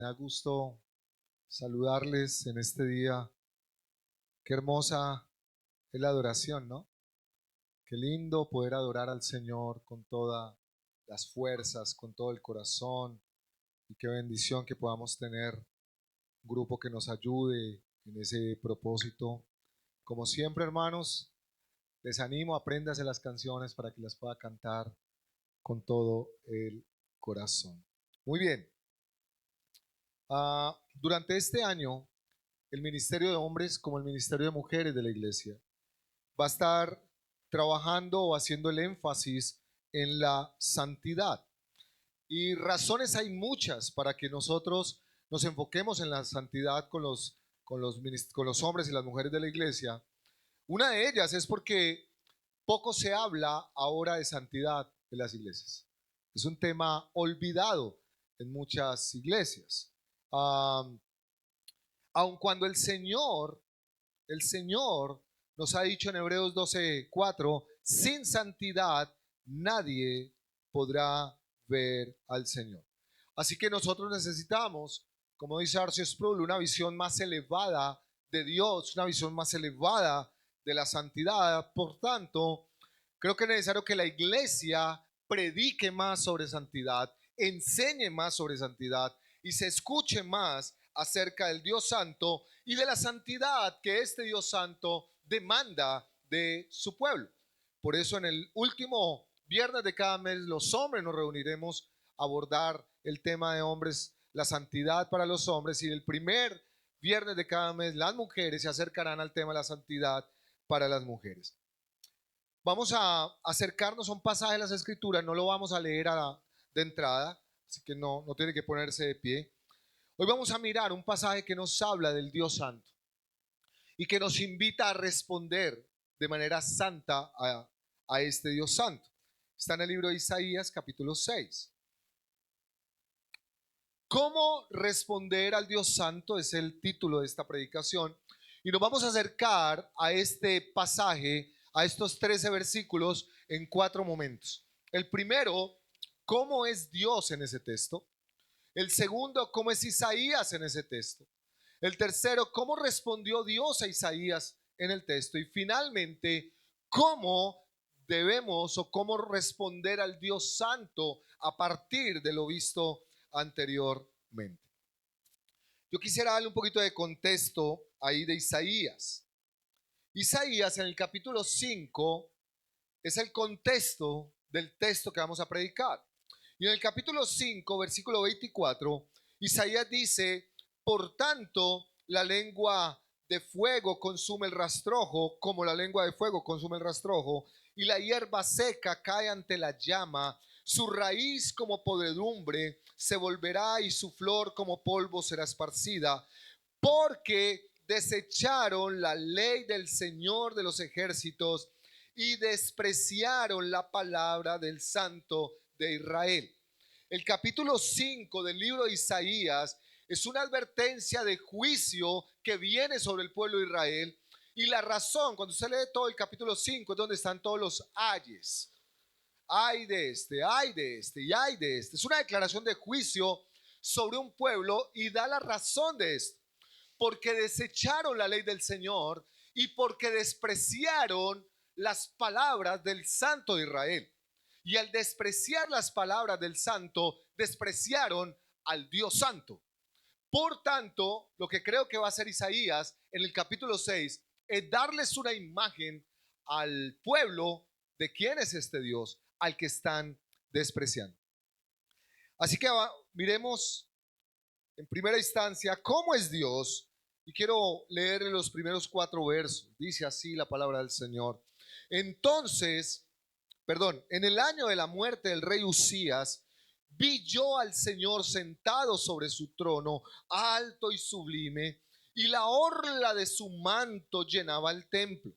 Me da gusto saludarles en este día. Qué hermosa es la adoración, ¿no? Qué lindo poder adorar al Señor con todas las fuerzas, con todo el corazón. Y qué bendición que podamos tener un grupo que nos ayude en ese propósito. Como siempre, hermanos, les animo, apréndase las canciones para que las pueda cantar con todo el corazón. Muy bien. Durante este año, el Ministerio de Hombres como el Ministerio de Mujeres de la Iglesia va a estar trabajando o haciendo el énfasis en la santidad. Y razones hay muchas para que nosotros nos enfoquemos en la santidad con los hombres y las mujeres de la iglesia. Una de ellas es porque poco se habla ahora de santidad en las iglesias. Es un tema olvidado en muchas iglesias. Aun cuando el Señor nos ha dicho en Hebreos 12:4, sin santidad nadie podrá ver al Señor. Así que nosotros necesitamos, como dice R.C. Sproul, una visión más elevada de Dios, una visión más elevada de la santidad. Por tanto, creo que es necesario que la iglesia predique más sobre santidad, enseñe más sobre santidad y se escuche más acerca del Dios Santo y de la santidad que este Dios Santo demanda de su pueblo. Por eso en el último viernes de cada mes los hombres nos reuniremos a abordar el tema de hombres, la santidad para los hombres, y el primer viernes de cada mes las mujeres se acercarán al tema de la santidad para las mujeres. Vamos a acercarnos a un pasaje de las Escrituras, no lo vamos a leer de entrada, así que no tiene que ponerse de pie. Hoy vamos a mirar un pasaje que nos habla del Dios Santo y que nos invita a responder de manera santa a este Dios Santo. Está en el libro de Isaías, capítulo 6. ¿Cómo responder al Dios Santo? Es el título de esta predicación. Y nos vamos a acercar a este pasaje, a estos 13 versículos, en 4 momentos. El primero, ¿cómo es Dios en ese texto? El segundo, ¿cómo es Isaías en ese texto? El tercero, ¿cómo respondió Dios a Isaías en el texto? Y finalmente, ¿cómo debemos o cómo responder al Dios Santo a partir de lo visto anteriormente? Yo quisiera darle un poquito de contexto ahí de Isaías. Isaías en el capítulo 5 es el contexto del texto que vamos a predicar. Y en el capítulo 5, versículo 24, Isaías dice: por tanto, la lengua de fuego consume el rastrojo, como la lengua de fuego consume el rastrojo, y la hierba seca cae ante la llama, su raíz como podredumbre se volverá y su flor como polvo será esparcida, porque desecharon la ley del Señor de los ejércitos y despreciaron la palabra del Santo de Israel. El capítulo 5 del libro de Isaías es una advertencia de juicio que viene sobre el pueblo de Israel. Y la razón, cuando usted lee todo el capítulo 5, es donde están todos los ayes. Ay de este, ay de este y ay de este. Es una declaración de juicio sobre un pueblo y da la razón de esto. Porque desecharon la ley del Señor y porque despreciaron las palabras del Santo de Israel. Y al despreciar las palabras del Santo, despreciaron al Dios Santo. Por tanto, lo que creo que va a hacer Isaías en el capítulo 6 es darles una imagen al pueblo de quién es este Dios al que están despreciando. Así que miremos en primera instancia cómo es Dios. Y quiero leer los primeros 4 versos. Dice así la palabra del Señor. En el año de la muerte del rey Usías, vi yo al Señor sentado sobre su trono, alto y sublime, y la orla de su manto llenaba el templo.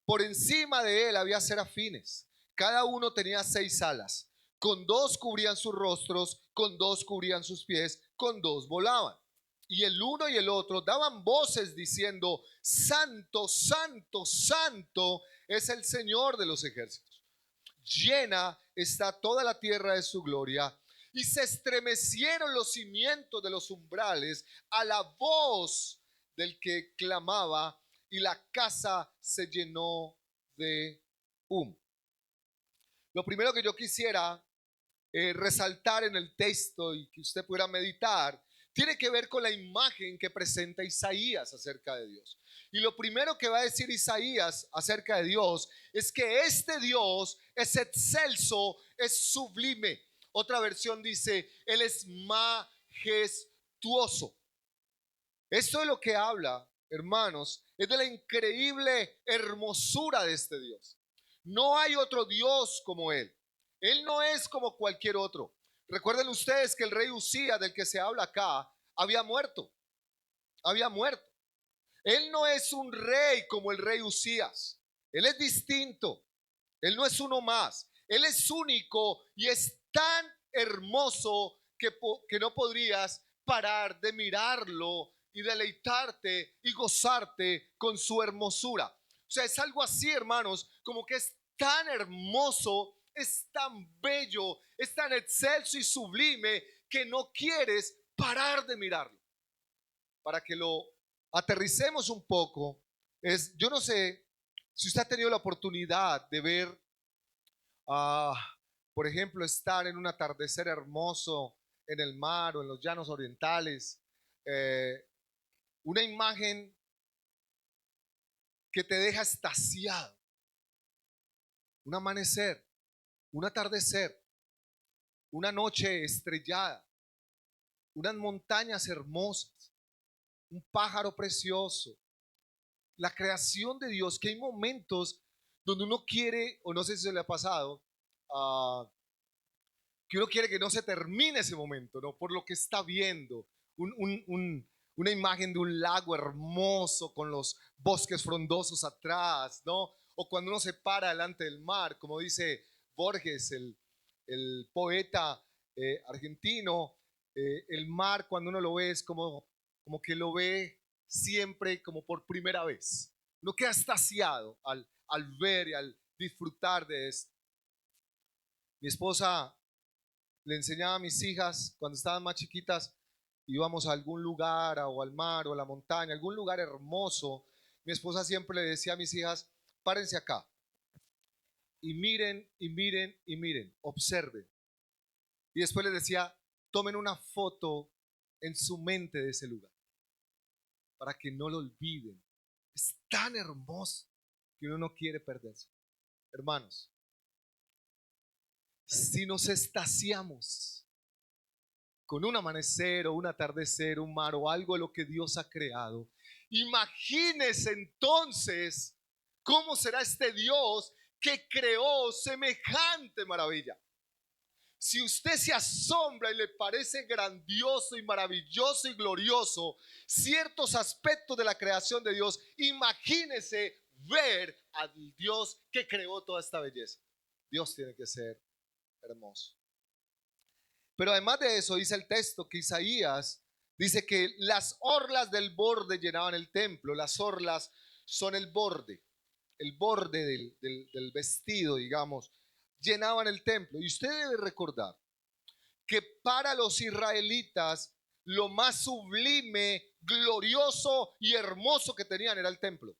Por encima de él había serafines, cada uno tenía 6 alas, con 2 cubrían sus rostros, con 2 cubrían sus pies, con 2 volaban. Y el uno y el otro daban voces diciendo: Santo, Santo, Santo es el Señor de los ejércitos. Llena está toda la tierra de su gloria. y se estremecieron los cimientos de los umbrales a la voz del que clamaba, y la casa se llenó de humo. Lo primero que yo quisiera resaltar en el texto y que usted pudiera meditar, tiene que ver con la imagen que presenta Isaías acerca de Dios. Y lo primero que va a decir Isaías acerca de Dios es que este Dios es excelso, es sublime. Otra versión dice, Él es majestuoso. Esto de lo que habla, hermanos, es de la increíble hermosura de este Dios. No hay otro Dios como Él. Él no es como cualquier otro. Recuerden ustedes que el rey Usías, del que se habla acá, había muerto. Había muerto. Él no es un rey como el rey Usías. Él es distinto. Él no es uno más. Él es único y es tan hermoso que no podrías parar de mirarlo y deleitarte y gozarte con su hermosura. O sea, es algo así, hermanos, como que es tan hermoso, es tan bello, es tan excelso y sublime que no quieres parar de mirarlo. Para que lo aterricemos un poco, yo no sé si usted ha tenido la oportunidad de ver, ah, por ejemplo, estar en un atardecer hermoso en el mar o en los llanos orientales, eh, una imagen que te deja extasiado, un amanecer, un atardecer, una noche estrellada, unas montañas hermosas, un pájaro precioso, la creación de Dios, que hay momentos donde uno quiere, o no sé si se le ha pasado, que uno quiere que no se termine ese momento, ¿no? Por lo que está viendo, una imagen de un lago hermoso con los bosques frondosos atrás, ¿no? O cuando uno se para delante del mar, como dice Borges, el poeta argentino, el mar cuando uno lo ve es como que lo ve siempre como por primera vez. Uno queda extasiado al ver y al disfrutar de esto. Mi esposa le enseñaba a mis hijas cuando estaban más chiquitas, íbamos a algún lugar o al mar o a la montaña, algún lugar hermoso. Mi esposa siempre le decía a mis hijas, párense acá y miren y miren y miren, observen. Y después les decía, tomen una foto en su mente de ese lugar para que no lo olviden. Es tan hermoso que uno no quiere perderse. Hermanos, si nos extasiamos con un amanecer o un atardecer, un mar o algo de lo que Dios ha creado, imagínese entonces cómo será este Dios que creó semejante maravilla. Si usted se asombra y le parece grandioso y maravilloso y glorioso ciertos aspectos de la creación de Dios, imagínese ver al Dios que creó toda esta belleza. Dios tiene que ser hermoso. Pero además de eso, dice el texto que Isaías dice que las orlas del borde llenaban el templo. Las orlas son el borde del vestido, digamos, llenaban el templo. Y usted debe recordar que para los israelitas lo más sublime, glorioso y hermoso que tenían era el templo.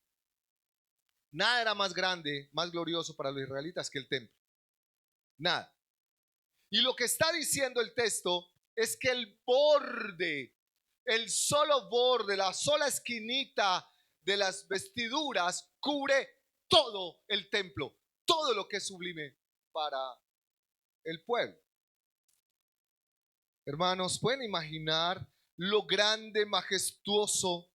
Nada era más grande, más glorioso para los israelitas que el templo. Nada. Y lo que está diciendo el texto es que el borde, el solo borde, la sola esquinita de las vestiduras cubre todo el templo, todo lo que es sublime para el pueblo. Hermanos, ¿pueden imaginar lo grande, majestuoso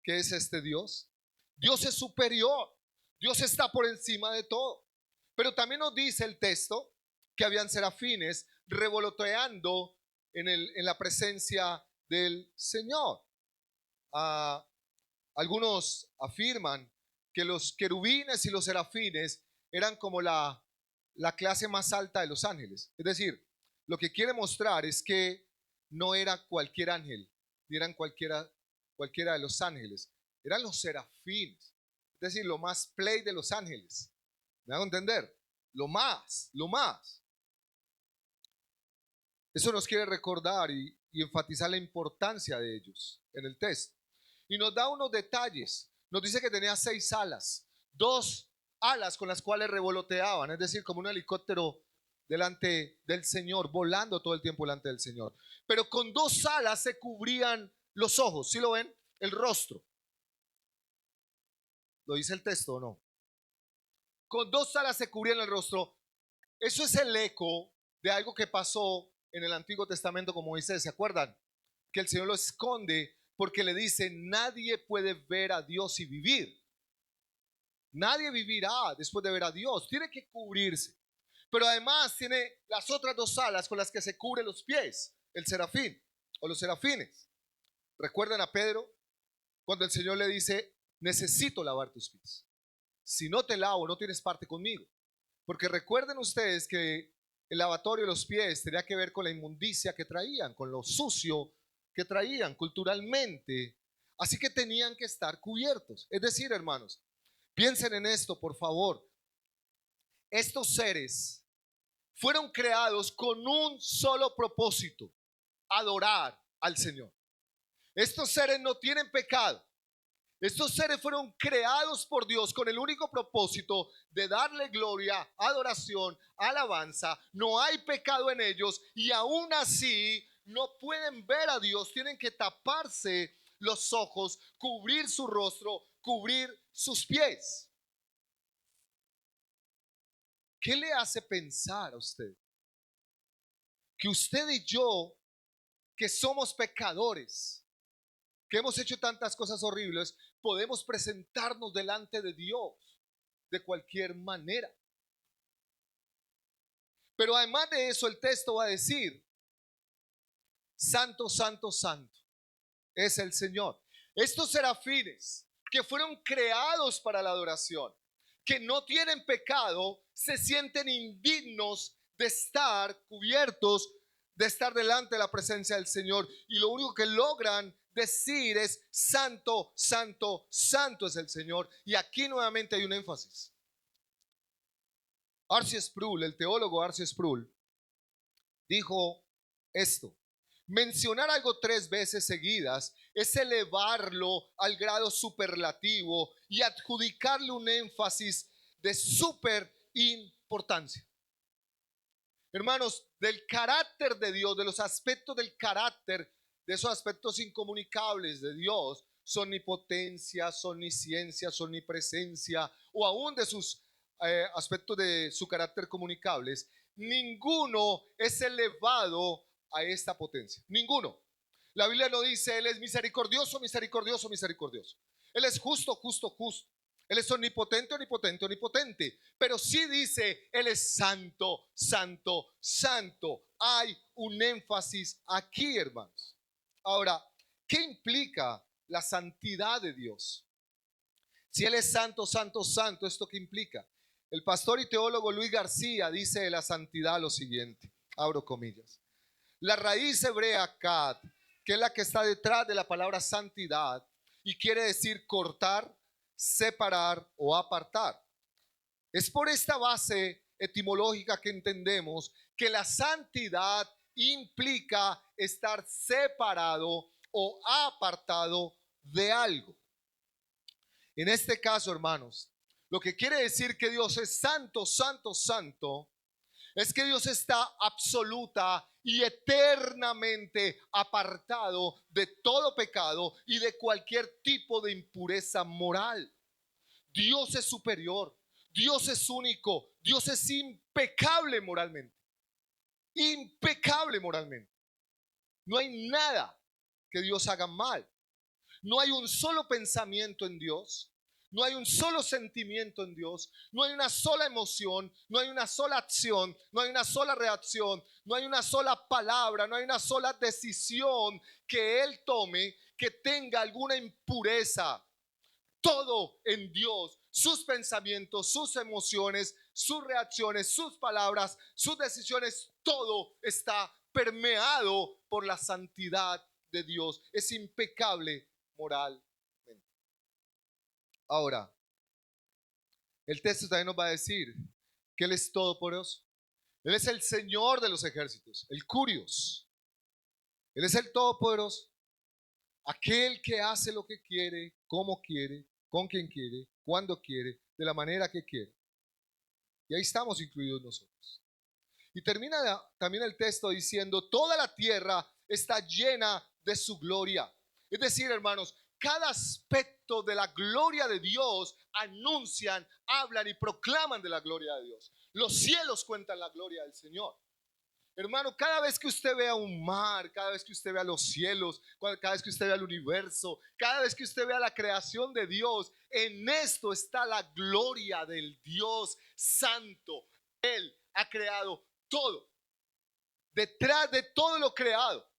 que es este Dios? Dios es superior, Dios está por encima de todo. Pero también nos dice el texto que habían serafines revoloteando en la presencia del Señor. Algunos afirman que los querubines y los serafines eran como la clase más alta de los ángeles. Es decir, lo que quiere mostrar es que no era cualquier ángel, ni eran cualquiera de los ángeles, eran los serafines. Es decir, lo más play de los ángeles. ¿Me hago entender? Lo más. Eso nos quiere recordar y enfatizar la importancia de ellos en el texto. Y nos da unos detalles. Nos dice que tenía 6 alas, 2 alas con las cuales revoloteaban, es decir, como un helicóptero delante del Señor, volando todo el tiempo delante del Señor. Pero con 2 alas se cubrían los ojos, ¿sí lo ven? El rostro. ¿Lo dice el texto o no? Con 2 alas se cubrían el rostro. Eso es el eco de algo que pasó en el Antiguo Testamento con Moisés. ¿Se acuerdan? Que el Señor lo esconde porque le dice: nadie puede ver a Dios y vivir. Nadie vivirá después de ver a Dios. Tiene que cubrirse. Pero además tiene las otras 2 alas con las que se cubre los pies, el serafín o los serafines. ¿Recuerdan a Pedro cuando el Señor le dice: necesito lavar tus pies? Si no te lavo, no tienes parte conmigo. Porque recuerden ustedes que el lavatorio de los pies tenía que ver con la inmundicia que traían, con lo sucio que traían culturalmente. Así que tenían que estar cubiertos. Es decir, hermanos, piensen en esto, por favor. Estos seres fueron creados con un solo propósito: adorar al Señor. Estos seres no tienen pecado. Estos seres fueron creados por Dios con el único propósito de darle gloria, adoración, alabanza. No hay pecado en ellos y aún así no pueden ver a Dios. Tienen que taparse los ojos, cubrir su rostro, cubrir sus pies. ¿Qué le hace pensar a usted que usted y yo, que somos pecadores, que hemos hecho tantas cosas horribles, podemos presentarnos delante de Dios de cualquier manera? Pero además de eso, el texto va a decir: santo, santo, santo es el Señor. Estos serafines que fueron creados para la adoración, que no tienen pecado, se sienten indignos de estar cubiertos, de estar delante de la presencia del Señor, y lo único que logran decir es: santo, santo, santo es el Señor. Y aquí nuevamente hay un énfasis. R.C. Sproul, el teólogo R.C. Sproul, dijo esto: mencionar algo 3 veces seguidas es elevarlo al grado superlativo y adjudicarle un énfasis de super importancia. Hermanos, del carácter de Dios, de los aspectos del carácter, de esos aspectos incomunicables de Dios, su omnipotencia, su omnisciencia, su omnipresencia, o aún de sus aspectos de su carácter comunicables, ninguno es elevado a esta potencia. Ninguno. La Biblia no dice: Él es misericordioso, misericordioso, misericordioso. Él es justo, justo, justo. Él es omnipotente, omnipotente, omnipotente. Pero sí dice: Él es santo, santo, santo. Hay un énfasis aquí, hermanos. Ahora, ¿qué implica la santidad de Dios? Si Él es santo, santo, santo, ¿esto qué implica? El pastor y teólogo Luis García dice de la santidad lo siguiente, abro comillas: la raíz hebrea kad, que es la que está detrás de la palabra santidad, y quiere decir cortar, separar o apartar. Es por esta base etimológica que entendemos que la santidad implica estar separado o apartado de algo. En este caso, hermanos, lo que quiere decir que Dios es santo, santo, santo, es que Dios está absoluta y eternamente apartado de todo pecado y de cualquier tipo de impureza moral. Dios es superior, Dios es único, Dios es impecable moralmente. Impecable moralmente. No hay nada que Dios haga mal. No hay un solo pensamiento en Dios. No hay un solo sentimiento en Dios. No hay una sola emoción. No hay una sola acción. No hay una sola reacción. No hay una sola palabra. No hay una sola decisión que Él tome que tenga alguna impureza. Todo en Dios, sus pensamientos, sus emociones, sus reacciones, sus palabras, sus decisiones, todo está permeado por la santidad de Dios. Es impecable moralmente. Ahora, el texto también nos va a decir que Él es todopoderoso. Él es el Señor de los ejércitos, el Curios. Él es el Todopoderoso, aquel que hace lo que quiere, como quiere, con quien quiere, cuando quiere, de la manera que quiere. Y ahí estamos incluidos nosotros. Y termina también el texto diciendo, toda la tierra está llena de su gloria. Es decir, hermanos, cada aspecto de la gloria de Dios anuncian, hablan y proclaman de la gloria de Dios. Los cielos cuentan la gloria del Señor. Hermano, cada vez que usted vea un mar, cada vez que usted vea los cielos, cada vez que usted vea el universo, cada vez que usted vea la creación de Dios, en esto está la gloria del Dios Santo. Él ha creado todo. Detrás de todo lo creado,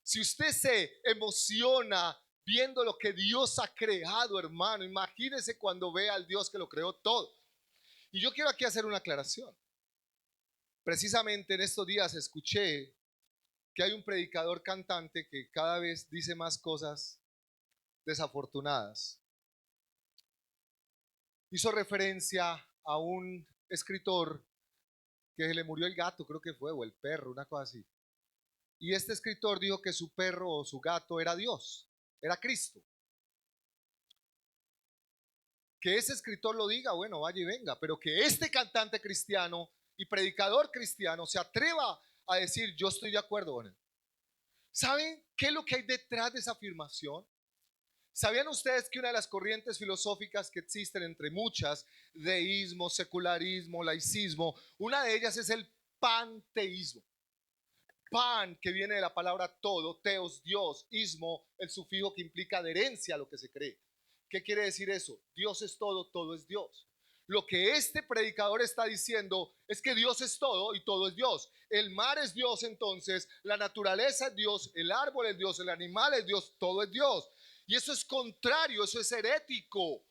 si usted se emociona viendo lo que Dios ha creado, hermano, imagínese cuando vea al Dios que lo creó todo. Y yo quiero aquí hacer una aclaración. Precisamente en estos días escuché que hay un predicador cantante que cada vez dice más cosas desafortunadas. Hizo referencia a un escritor que le murió el gato, creo que fue, o el perro, una cosa así. Y este escritor dijo que su perro o su gato era Dios, era Cristo. Que ese escritor lo diga, bueno, vaya y venga, pero que este cantante cristiano y predicador cristiano se atreva a decir, yo estoy de acuerdo con él. ¿Saben qué es lo que hay detrás de esa afirmación? ¿Sabían ustedes que una de las corrientes filosóficas que existen entre muchas, deísmo, secularismo, laicismo, una de ellas es el panteísmo? Pan, que viene de la palabra todo, teos, Dios, ismo, el sufijo que implica adherencia a lo que se cree. ¿Qué quiere decir eso? Dios es todo es Dios. Lo que este predicador está diciendo es que Dios es todo y todo es Dios. El mar es Dios, entonces, la naturaleza es Dios, el árbol es Dios, el animal es Dios, todo es Dios. Y eso es contrario, eso es herético,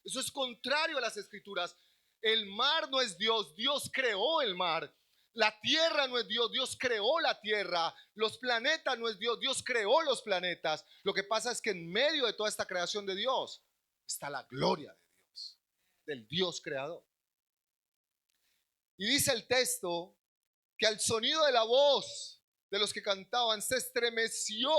eso es contrario a las escrituras. El mar no es Dios, Dios creó el mar. La tierra no es Dios, Dios creó la tierra. Los planetas no es Dios, Dios creó los planetas. Lo que pasa es que en medio de toda esta creación de Dios está la gloria de Dios, del Dios creador. Y dice el texto que al sonido de la voz de los que cantaban se estremeció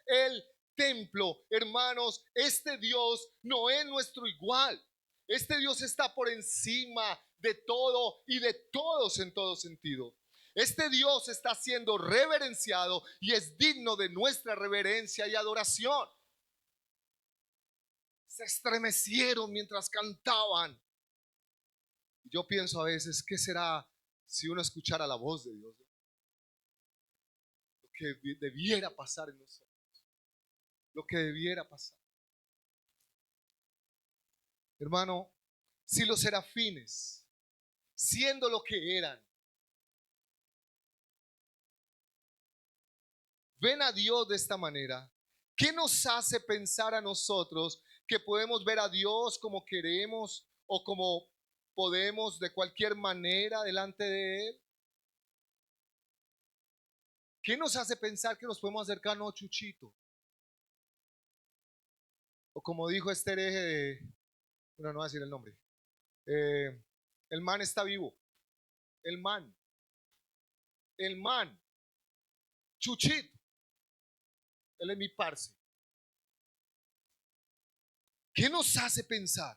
el templo. Hermanos, este Dios no es nuestro igual. Este Dios está por encima de todo y de todos en todo sentido. Este Dios está siendo reverenciado y es digno de nuestra reverencia y adoración. Se estremecieron mientras cantaban. Yo pienso a veces, ¿qué será si uno escuchara la voz de Dios? Lo que debiera pasar en nosotros. Lo que debiera pasar. Hermano, si los serafines, siendo lo que eran, ven a Dios de esta manera, ¿qué nos hace pensar a nosotros que podemos ver a Dios como queremos o como podemos de cualquier manera delante de Él? ¿Qué nos hace pensar que nos podemos acercar? No, Chuchito. O como dijo este hereje de, bueno, no voy a decir el nombre, el man está vivo. El man, Chuchito, él es mi parce. ¿Qué nos hace pensar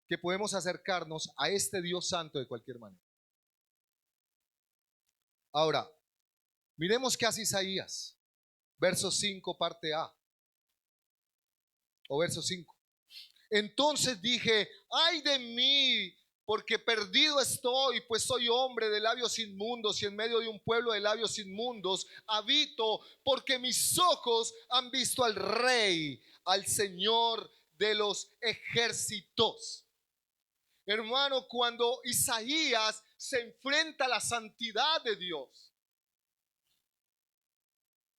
que podemos acercarnos a este Dios santo de cualquier manera? Ahora, miremos qué hace Isaías, verso 5, parte A, o verso 5. Entonces dije, ay de mí, porque perdido estoy, pues soy hombre de labios inmundos y en medio de un pueblo de labios inmundos habito, porque mis ojos han visto al Rey, al Señor de los ejércitos. Hermano, cuando Isaías se enfrenta a la santidad de Dios,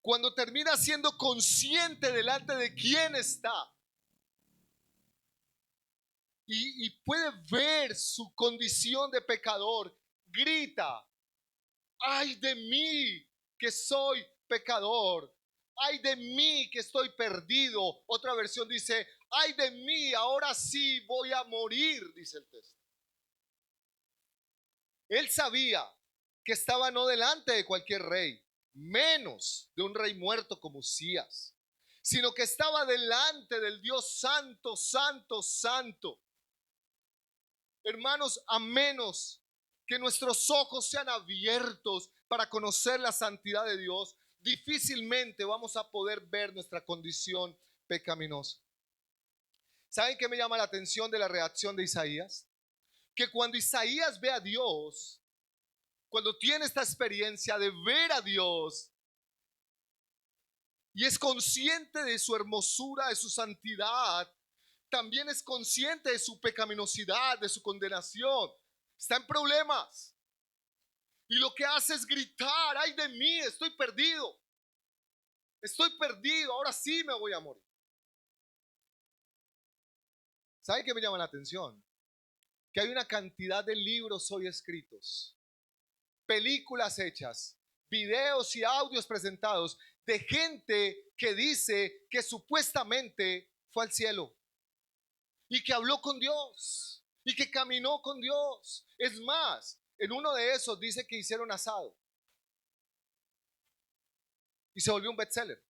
cuando termina siendo consciente delante de quién está, y puede ver su condición de pecador, grita, ay de mí que soy pecador, ay de mí que estoy perdido. Otra versión dice, ay de mí, ahora sí voy a morir, dice el texto. Él sabía que estaba no delante de cualquier rey, menos de un rey muerto como Usías, sino que estaba delante del Dios santo, santo, santo. Hermanos, a menos que nuestros ojos sean abiertos para conocer la santidad de Dios, difícilmente vamos a poder ver nuestra condición pecaminosa. ¿Saben qué me llama la atención de la reacción de Isaías? Que cuando Isaías ve a Dios, cuando tiene esta experiencia de ver a Dios y es consciente de su hermosura, de su santidad, también es consciente de su pecaminosidad, de su condenación. Está en problemas. Y lo que hace es gritar: ay de mí, estoy perdido. Estoy perdido, ahora sí me voy a morir. ¿Sabe qué me llama la atención? Que hay una cantidad de libros hoy escritos, películas hechas, videos y audios presentados de gente que dice que supuestamente fue al cielo y que habló con Dios y que caminó con Dios. Es más, en uno de esos dice que hicieron asado y se volvió un bestseller.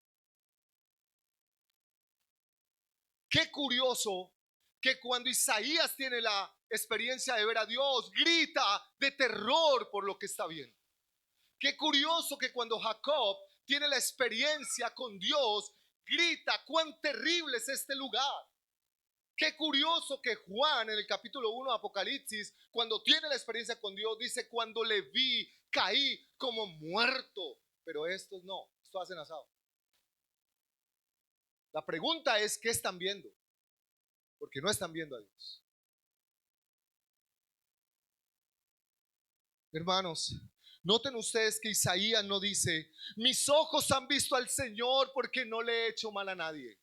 Qué curioso que cuando Isaías tiene la experiencia de ver a Dios, grita de terror por lo que está viendo. Qué curioso que cuando Jacob tiene la experiencia con Dios, grita: cuán terrible es este lugar. Qué curioso que Juan en el capítulo 1 de Apocalipsis, cuando tiene la experiencia con Dios, dice: cuando le vi, caí como muerto. Pero estos no, estos hacen asado. La pregunta es: ¿qué están viendo? Porque no están viendo a Dios. Hermanos, noten ustedes que Isaías no dice: mis ojos han visto al Señor porque no le he hecho mal a nadie.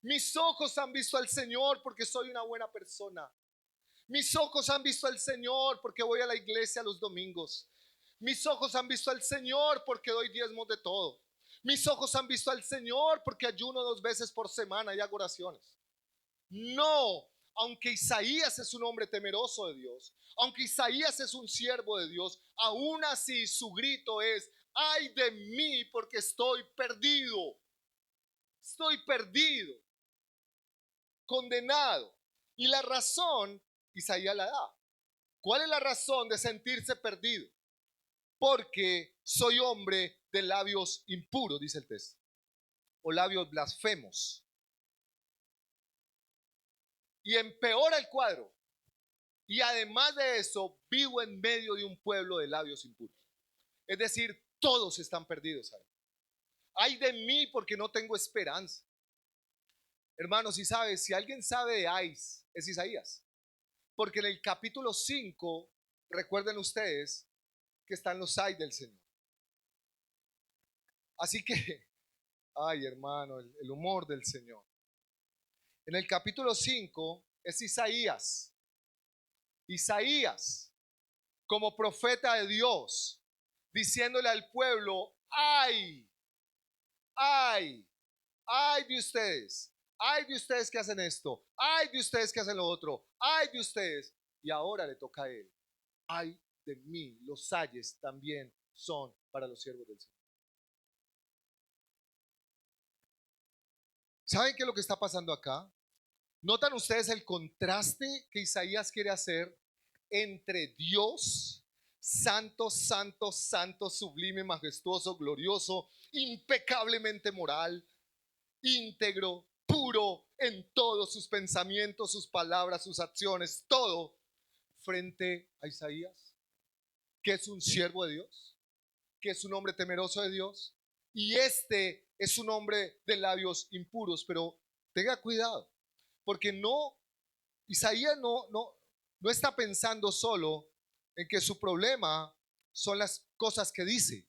Mis ojos han visto al Señor porque soy una buena persona. Mis ojos han visto al Señor porque voy a la iglesia los domingos. Mis ojos han visto al Señor porque doy diezmos de todo. Mis ojos han visto al Señor porque ayuno 2 veces por semana y hago oraciones. No, aunque Isaías es un hombre temeroso de Dios, aunque Isaías es un siervo de Dios, aún así su grito es: ay de mí porque estoy perdido. Estoy perdido, condenado. Y la razón, Isaías la da. ¿Cuál es la razón de sentirse perdido? Porque soy hombre de labios impuros, dice el texto, o labios blasfemos. Y empeora el cuadro. Y además de eso, vivo en medio de un pueblo de labios impuros. Es decir, todos están perdidos, ¿sabe? Ay de mí porque no tengo esperanza. Hermanos, si sabes, si alguien sabe de Ais, es Isaías. Porque en el capítulo 5, recuerden ustedes que están los ay del Señor. Así que, ay hermano, el humor del Señor. En el capítulo 5 es Isaías. Isaías, como profeta de Dios, diciéndole al pueblo: ay, ay, ay de ustedes que hacen esto, ay de ustedes que hacen lo otro, ay de ustedes. Y ahora le toca a él: ay de mí, los ayes también son para los siervos del Señor. ¿Saben qué es lo que está pasando acá? ¿Notan ustedes el contraste que Isaías quiere hacer entre Dios, santo, santo, santo, sublime, majestuoso, glorioso, impecablemente moral, íntegro, puro en todos sus pensamientos, sus palabras, sus acciones, todo, frente a Isaías, que es un siervo de Dios, que es un hombre temeroso de Dios, y este es un hombre de labios impuros? Pero tenga cuidado, porque Isaías no está pensando solo en que su problema son las cosas que dice,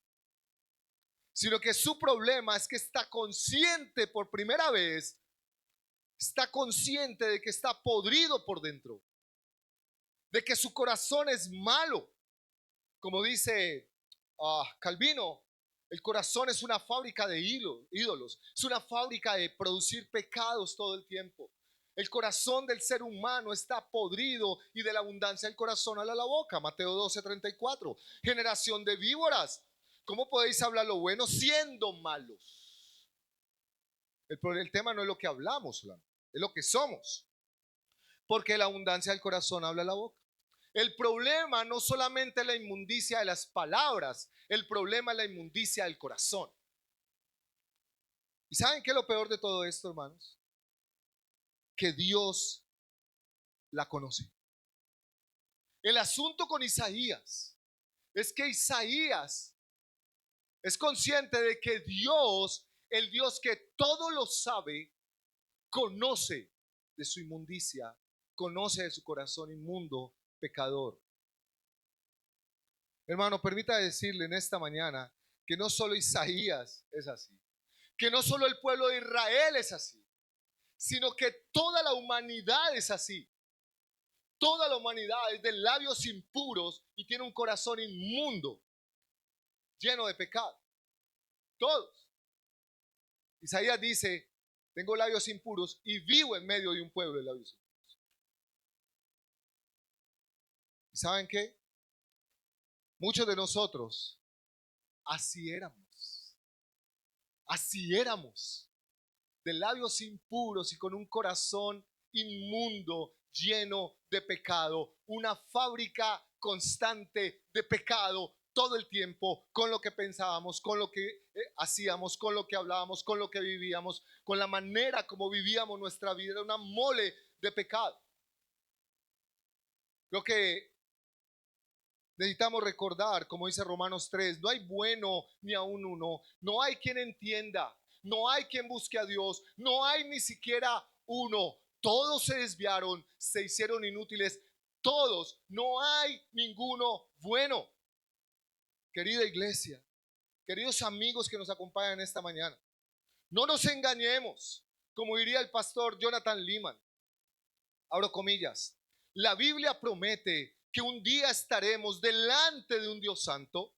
sino que su problema es que está consciente por primera vez, está consciente de que está podrido por dentro, de que su corazón es malo. Como dice Calvino, el corazón es una fábrica de ídolos, es una fábrica de producir pecados todo el tiempo. El corazón del ser humano está podrido y de la abundancia del corazón habla la boca. Mateo 12:34. Generación de víboras, ¿cómo podéis hablar lo bueno siendo malos? El tema no es lo que hablamos, es lo que somos. Porque la abundancia del corazón habla la boca. El problema no solamente es la inmundicia de las palabras, el problema es la inmundicia del corazón. ¿Y saben qué es lo peor de todo esto, hermanos? Que Dios la conoce. El asunto con Isaías es que Isaías es consciente de que Dios, el Dios que todo lo sabe, conoce de su inmundicia, conoce de su corazón inmundo, pecador. Hermano, permita decirle en esta mañana que no solo Isaías es así, que no solo el pueblo de Israel es así, sino que toda la humanidad es así. Toda la humanidad es de labios impuros y tiene un corazón inmundo, lleno de pecado. Todos. Isaías dice, tengo labios impuros y vivo en medio de un pueblo de labios impuros. ¿Y saben qué? Muchos de nosotros así éramos. Así éramos. De labios impuros y con un corazón inmundo, lleno de pecado. Una fábrica constante de pecado todo el tiempo, con lo que pensábamos, con lo que hacíamos, con lo que hablábamos, con lo que vivíamos, con la manera como vivíamos nuestra vida. Era una mole de pecado. Creo que necesitamos recordar, como dice Romanos 3, no hay bueno ni aun uno, no hay quien entienda, no hay quien busque a Dios, no hay ni siquiera uno. Todos se desviaron, se hicieron inútiles, todos, no hay ninguno bueno. Querida iglesia, queridos amigos que nos acompañan esta mañana, no nos engañemos, como diría el pastor Jonathan Leeman, abro comillas, la Biblia promete que un día estaremos delante de un Dios santo.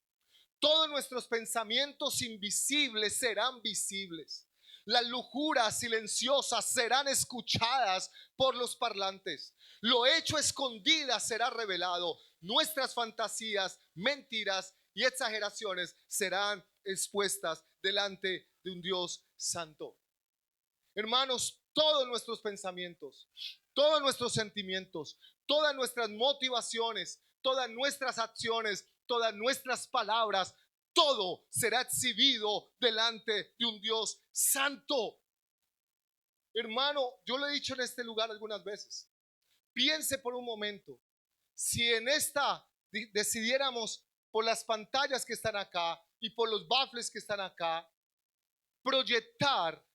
Todos nuestros pensamientos invisibles serán visibles. Las lujuras silenciosas serán escuchadas por los parlantes. Lo hecho escondidas será revelado. Nuestras fantasías, mentiras y exageraciones serán expuestas delante de un Dios santo. Hermanos, todos nuestros pensamientos, todos nuestros sentimientos, todas nuestras motivaciones, todas nuestras acciones, todas nuestras palabras, todo será exhibido delante de un Dios santo. Hermano, yo lo he dicho en este lugar algunas veces. Piense por un momento, si en esta decidiéramos por las pantallas que están acá y por los baffles que están acá, proyectar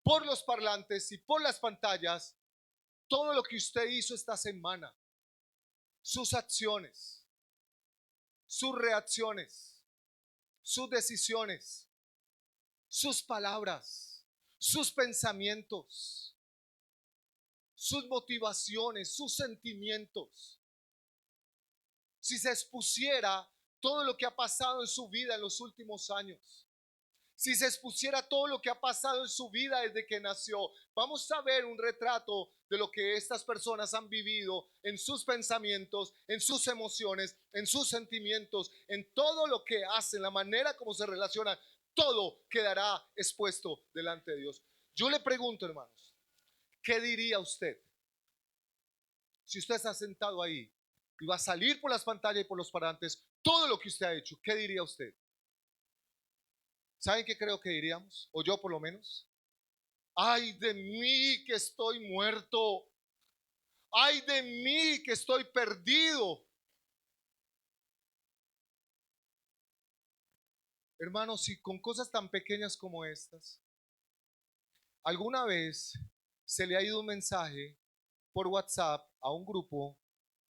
por los parlantes y por las pantallas todo lo que usted hizo esta semana, sus acciones, sus reacciones, sus decisiones, sus palabras, sus pensamientos, sus motivaciones, sus sentimientos. Si se expusiera todo lo que ha pasado en su vida en los últimos años, si se expusiera todo lo que ha pasado en su vida desde que nació, vamos a ver un retrato de lo que estas personas han vivido en sus pensamientos, en sus emociones, en sus sentimientos, en todo lo que hacen, la manera como se relacionan. Todo quedará expuesto delante de Dios. Yo le pregunto, hermanos, ¿qué diría usted si usted está sentado ahí y va a salir por las pantallas y por los parlantes todo lo que usted ha hecho? ¿Qué diría usted? ¿Saben qué creo que diríamos? O yo por lo menos. Ay de mí que estoy muerto. Ay de mí que estoy perdido. Hermanos, si con cosas tan pequeñas como estas, alguna vez se le ha ido un mensaje por WhatsApp a un grupo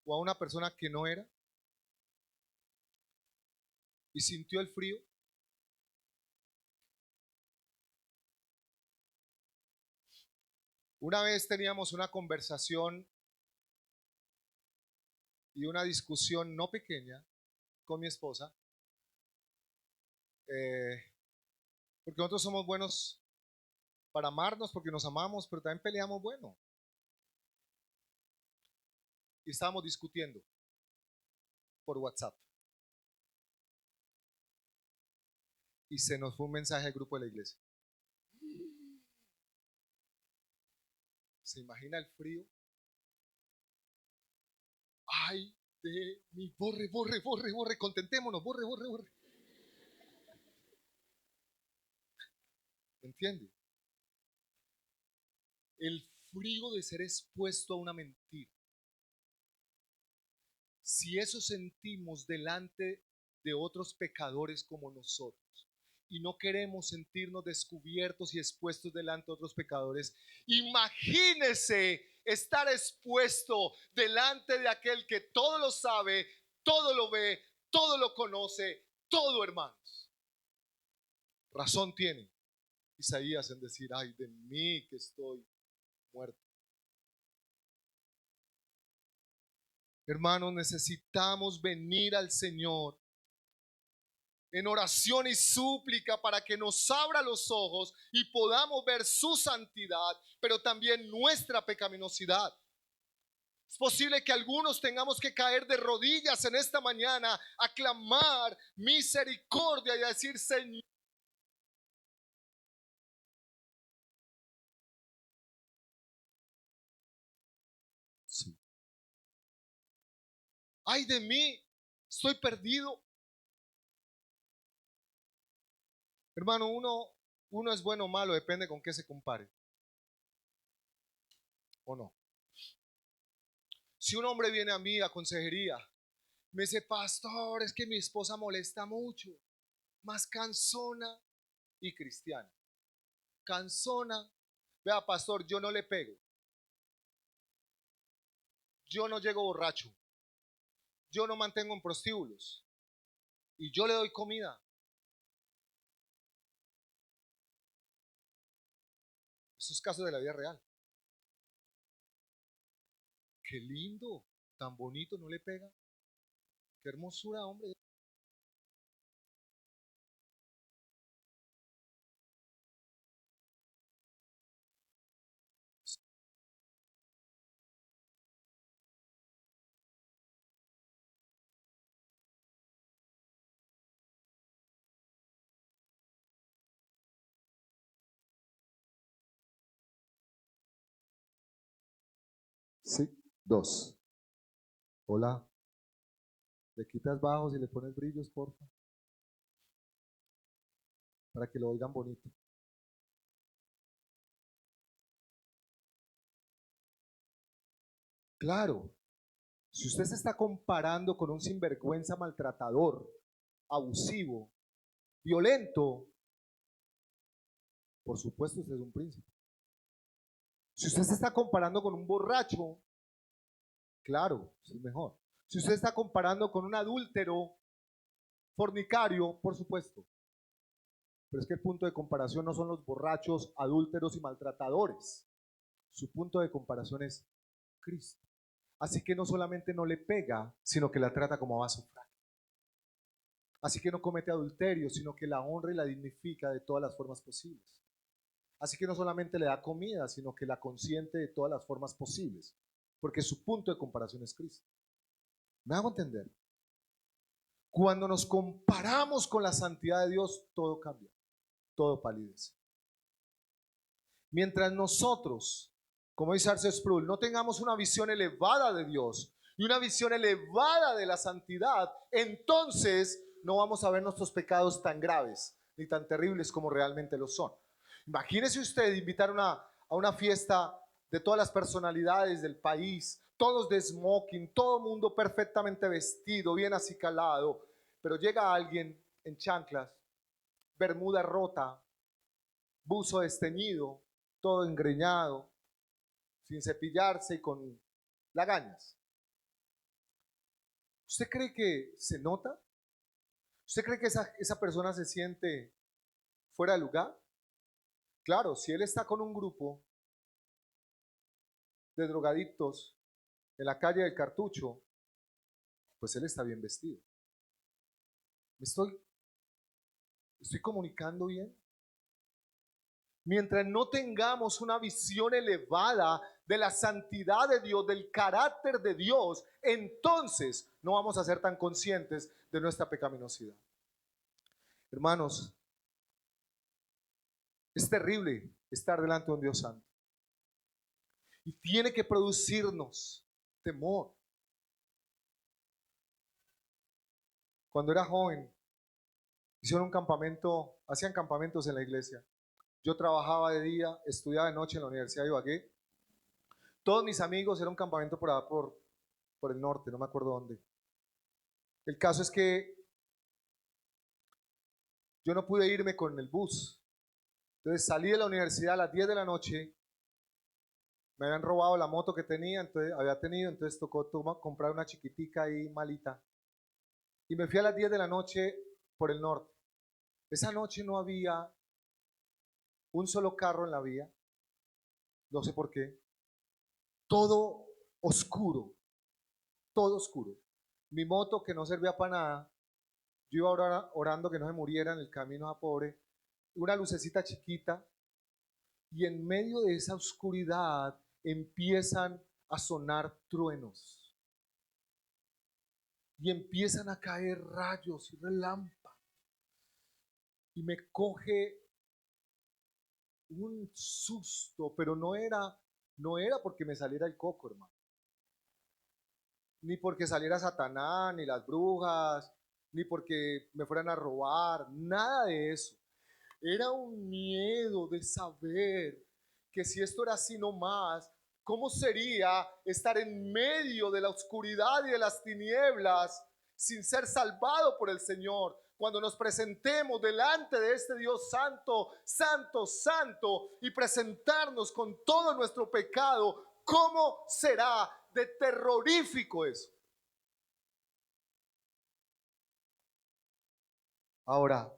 o a una persona que no era y sintió el frío. Una vez teníamos una conversación y una discusión no pequeña con mi esposa, porque nosotros somos buenos para amarnos porque nos amamos, pero también peleamos bueno. Y estábamos discutiendo por WhatsApp. Y se nos fue un mensaje al grupo de la iglesia. ¿Se imagina el frío? Ay, de mi, borre, borre, borre, borre, contentémonos, borre, borre, borre. ¿Entiende? El frío de ser expuesto a una mentira. Si eso sentimos delante de otros pecadores como nosotros y no queremos sentirnos descubiertos y expuestos delante de otros pecadores, imagínese estar expuesto delante de aquel que todo lo sabe, todo lo ve, todo lo conoce, todo, hermanos. Razón tiene Isaías en decir: ay de mí que estoy muerto. Hermanos, necesitamos venir al Señor en oración y súplica para que nos abra los ojos y podamos ver su santidad, pero también nuestra pecaminosidad. Es posible que algunos tengamos que caer de rodillas en esta mañana a clamar misericordia y a decir: Señor, sí. Ay de mí, estoy perdido. Hermano, uno es bueno o malo, depende con qué se compare, o no. Si un hombre viene a mí a consejería, me dice: pastor, es que mi esposa molesta mucho, más cansona y cristiana. Cansona, vea pastor, yo no le pego, yo no llego borracho, yo no mantengo en prostíbulos y yo le doy comida. Esos casos de la vida real. Qué lindo, tan bonito, no le pega. Qué hermosura, hombre. Sí, dos. Hola, le quitas bajos y le pones brillos, porfa, para que lo oigan bonito. Claro, si usted se está comparando con un sinvergüenza maltratador, abusivo, violento, por supuesto usted es un príncipe. Si usted se está comparando con un borracho, claro, es mejor. Si usted está comparando con un adúltero, fornicario, por supuesto. Pero es que el punto de comparación no son los borrachos, adúlteros y maltratadores. Su punto de comparación es Cristo. Así que no solamente no le pega, sino que la trata como vaso frágil. Así que no comete adulterio, sino que la honra y la dignifica de todas las formas posibles. Así que no solamente le da comida, sino que la consiente de todas las formas posibles. Porque su punto de comparación es Cristo. ¿Me hago entender? Cuando nos comparamos con la santidad de Dios, todo cambia, todo palidece. Mientras nosotros, como dice Arce Sproul, no tengamos una visión elevada de Dios y una visión elevada de la santidad, entonces no vamos a ver nuestros pecados tan graves ni tan terribles como realmente lo son. Imagínese usted invitar a una fiesta de todas las personalidades del país, todos de smoking, todo mundo perfectamente vestido, bien acicalado, pero llega alguien en chanclas, bermuda rota, buzo desteñido, todo engreñado, sin cepillarse y con lagañas. ¿Usted cree que se nota? ¿Usted cree que esa persona se siente fuera de lugar? Claro, si él está con un grupo de drogadictos en la calle del Cartucho, pues él está bien vestido. ¿Me estoy comunicando bien? mientras no tengamos una visión elevada de la santidad de Dios, del carácter de Dios, entonces no vamos a ser tan conscientes de nuestra pecaminosidad. Hermanos, es terrible estar delante de un Dios santo y tiene que producirnos temor. Cuando era joven, hicieron un campamento, hacían campamentos en la iglesia. Yo trabajaba de día, estudiaba de noche en la Universidad de Ibagué. Todos mis amigos, era un campamento por allá por el norte, no me acuerdo dónde. El caso es que yo no pude irme con el bus. Entonces salí de la universidad a las 10 de la noche. Me habían robado la moto que tenía, entonces tocó comprar una chiquitica ahí malita. Y me fui a las 10 de la noche por el norte. Esa noche no había un solo carro en la vía. No sé por qué. Todo oscuro. Todo oscuro. Mi moto, que no servía para nada, yo iba orando que no se muriera en el camino a pobre. Una lucecita chiquita. Y en medio de esa oscuridad empiezan a sonar truenos. Y empiezan a caer rayos y relámpagos. Y me coge un susto, pero no era porque me saliera el coco, hermano. Ni porque saliera Satanás, ni las brujas, ni porque me fueran a robar, nada de eso. Era un miedo de saber que si esto era así nomás, ¿cómo sería estar en medio de la oscuridad y de las tinieblas sin ser salvado por el Señor? Cuando nos presentemos delante de este Dios santo, santo, santo, y presentarnos con todo nuestro pecado, ¿cómo será de terrorífico eso? Ahora,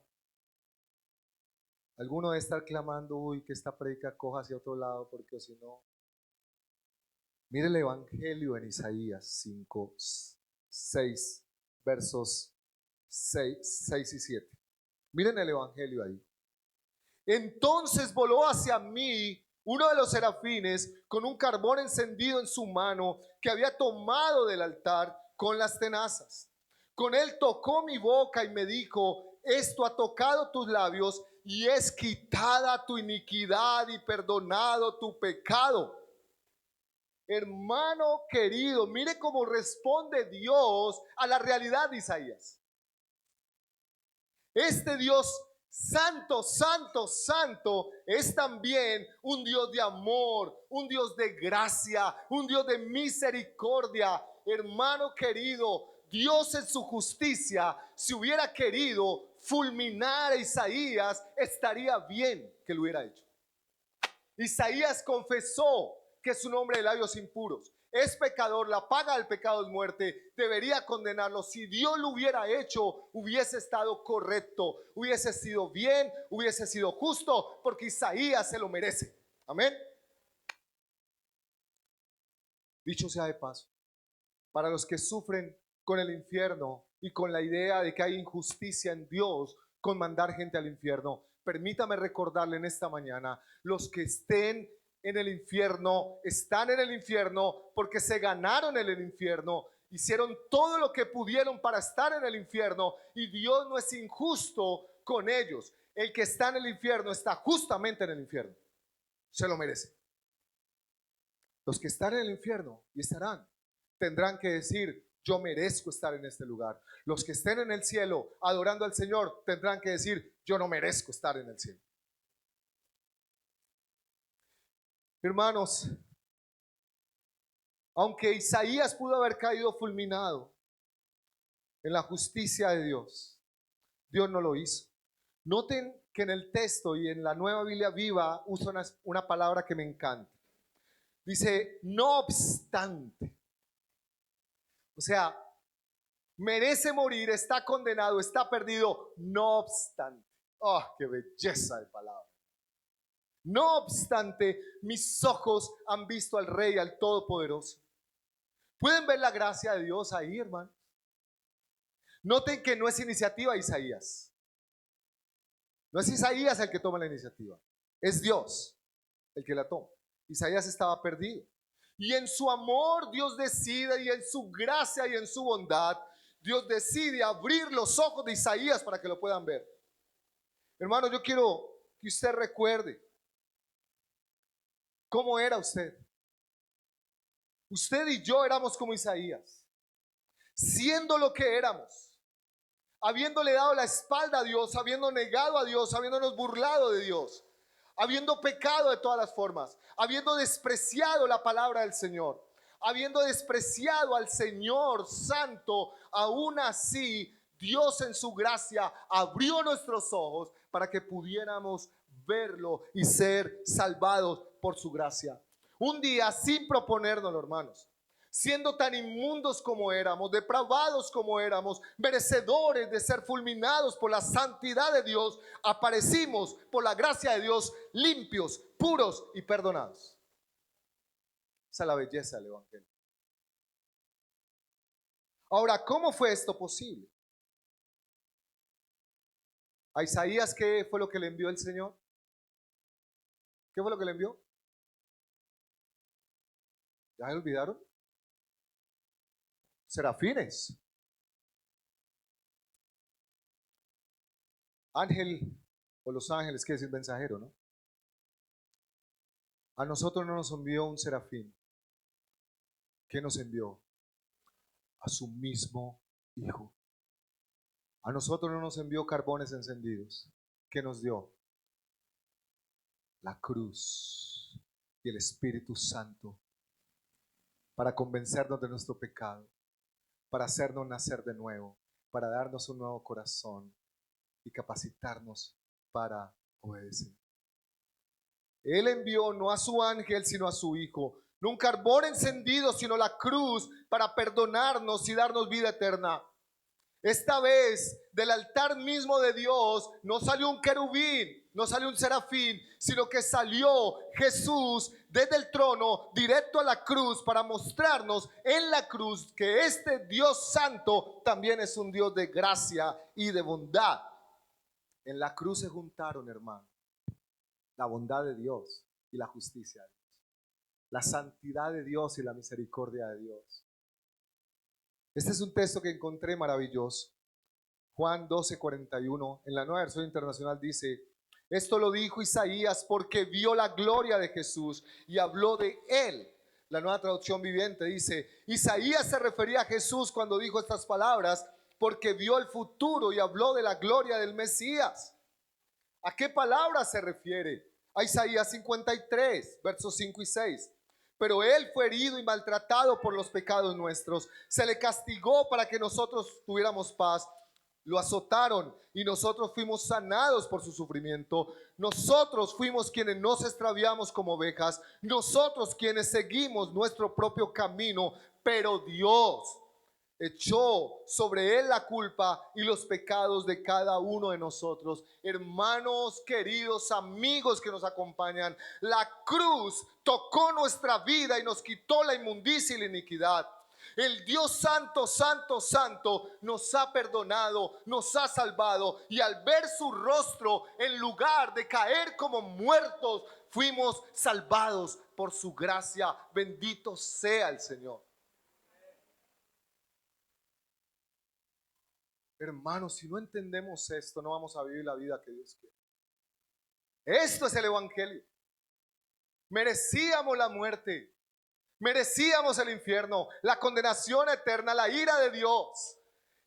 alguno debe estar clamando, uy, que esta predica coja hacia otro lado, porque si no. Mire el Evangelio en Isaías 5, 6, versos 6 y 7. Miren el Evangelio ahí. Entonces voló hacia mí uno de los serafines con un carbón encendido en su mano que había tomado del altar con las tenazas. Con él tocó mi boca y me dijo, esto ha tocado tus labios y es quitada tu iniquidad y perdonado tu pecado. Hermano querido, mire cómo responde Dios a la realidad de Isaías. Este Dios santo, santo, santo es también un Dios de amor, un Dios de gracia, un Dios de misericordia. Hermano querido, Dios en su justicia, si hubiera querido fulminar a Isaías, estaría bien que lo hubiera hecho. Isaías confesó que es un hombre de labios impuros, es pecador, la paga del pecado es muerte, debería condenarlo. Si Dios lo hubiera hecho, hubiese estado correcto, hubiese sido bien, hubiese sido justo, porque Isaías se lo merece. Amén. Dicho sea de paso, para los que sufren con el infierno y con la idea de que hay injusticia en Dios con mandar gente al infierno, permítame recordarle en esta mañana, los que estén en el infierno, están en el infierno porque se ganaron en el infierno, hicieron todo lo que pudieron para estar en el infierno y Dios no es injusto con ellos. El que está en el infierno está justamente en el infierno, se lo merece. Los que están en el infierno y estarán, tendrán que decir, yo merezco estar en este lugar. Los que estén en el cielo adorando al Señor tendrán que decir, yo no merezco estar en el cielo. Hermanos, aunque Isaías pudo haber caído fulminado en la justicia de Dios, Dios no lo hizo. Noten que en el texto y en la Nueva Biblia Viva usa una palabra que me encanta. Dice, no obstante. O sea, merece morir, está condenado, está perdido, no obstante. ¡Oh, qué belleza de palabra! No obstante, mis ojos han visto al Rey, al Todopoderoso. ¿Pueden ver la gracia de Dios ahí, hermano? Noten que no es iniciativa de Isaías. No es Isaías el que toma la iniciativa. Es Dios el que la toma. Isaías estaba perdido. Y en su amor Dios decide, y en su gracia y en su bondad, Dios decide abrir los ojos de Isaías para que lo puedan ver. Hermano, yo quiero que usted recuerde cómo era usted. Usted y yo éramos como Isaías, siendo lo que éramos, habiéndole dado la espalda a Dios, habiendo negado a Dios, habiéndonos burlado de Dios, habiendo pecado de todas las formas, habiendo despreciado la palabra del Señor, habiendo despreciado al Señor Santo. Aún así, Dios en su gracia abrió nuestros ojos para que pudiéramos verlo y ser salvados por su gracia. Un día, sin proponérnoslo, hermanos, siendo tan inmundos como éramos, depravados como éramos, merecedores de ser fulminados por la santidad de Dios, aparecimos por la gracia de Dios limpios, puros y perdonados. Esa es la belleza del Evangelio. Ahora, ¿cómo fue esto posible? A Isaías, ¿qué fue lo que le envió el Señor? ¿Qué fue lo que le envió? ¿Ya se olvidaron? Serafines. Ángel o los ángeles, quiere decir mensajero, ¿no? A nosotros no nos envió un serafín. ¿Qué nos envió? A su mismo Hijo. A nosotros no nos envió carbones encendidos. ¿Qué nos dio? La cruz y el Espíritu Santo para convencernos de nuestro pecado, para hacernos nacer de nuevo, para darnos un nuevo corazón y capacitarnos para obedecer. Él envió no a su ángel, sino a su Hijo, no un carbón encendido, sino la cruz para perdonarnos y darnos vida eterna. Esta vez del altar mismo de Dios no salió un querubín, no salió un serafín, sino que salió Jesús desde el trono directo a la cruz para mostrarnos en la cruz que este Dios santo también es un Dios de gracia y de bondad. En la cruz se juntaron, hermano, la bondad de Dios y la justicia de Dios, la santidad de Dios y la misericordia de Dios. Este es un texto que encontré maravilloso. Juan 12:41, en la Nueva Versión Internacional dice: esto lo dijo Isaías porque vio la gloria de Jesús y habló de él. La Nueva Traducción Viviente dice: Isaías se refería a Jesús cuando dijo estas palabras porque vio el futuro y habló de la gloria del Mesías. ¿A qué palabra se refiere? A Isaías 53, versos 5 y 6. Pero él fue herido y maltratado por los pecados nuestros. Se le castigó para que nosotros tuviéramos paz. Lo azotaron y nosotros fuimos sanados por su sufrimiento. Nosotros fuimos quienes nos extraviamos como ovejas. Nosotros quienes seguimos nuestro propio camino. Pero Dios echó sobre él la culpa y los pecados de cada uno de nosotros. Hermanos queridos, amigos que nos acompañan, la cruz tocó nuestra vida y nos quitó la inmundicia y la iniquidad. El Dios santo, santo, santo nos ha perdonado, nos ha salvado, y al ver su rostro, en lugar de caer como muertos, fuimos salvados por su gracia. Bendito sea el Señor. Hermanos, si no entendemos esto, no vamos a vivir la vida que Dios quiere. Esto es el Evangelio. Merecíamos la muerte, merecíamos el infierno, la condenación eterna, la ira de Dios.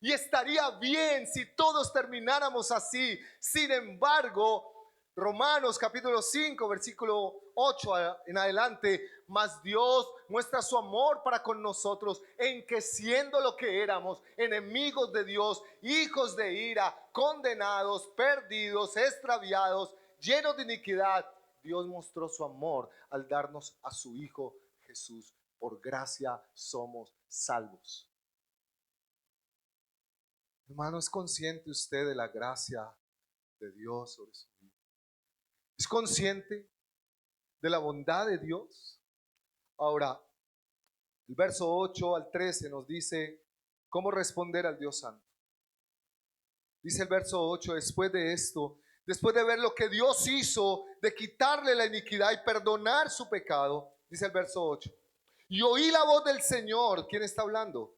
Y estaría bien si todos termináramos así. Sin embargo, Romanos capítulo 5, versículo 8 en adelante: mas Dios muestra su amor para con nosotros en que, siendo lo que éramos, enemigos de Dios, hijos de ira, condenados, perdidos, extraviados, llenos de iniquidad, Dios mostró su amor al darnos a su Hijo Jesús. Por gracia somos salvos. Hermano, ¿es consciente usted de la gracia de Dios sobre su vida? ¿Es consciente de la bondad de Dios? Ahora, el verso 8 al 13 nos dice cómo responder al Dios santo. Dice el verso 8: después de esto, después de ver lo que Dios hizo, de quitarle la iniquidad y perdonar su pecado, dice el verso 8. Y oí la voz del Señor. ¿Quién está hablando?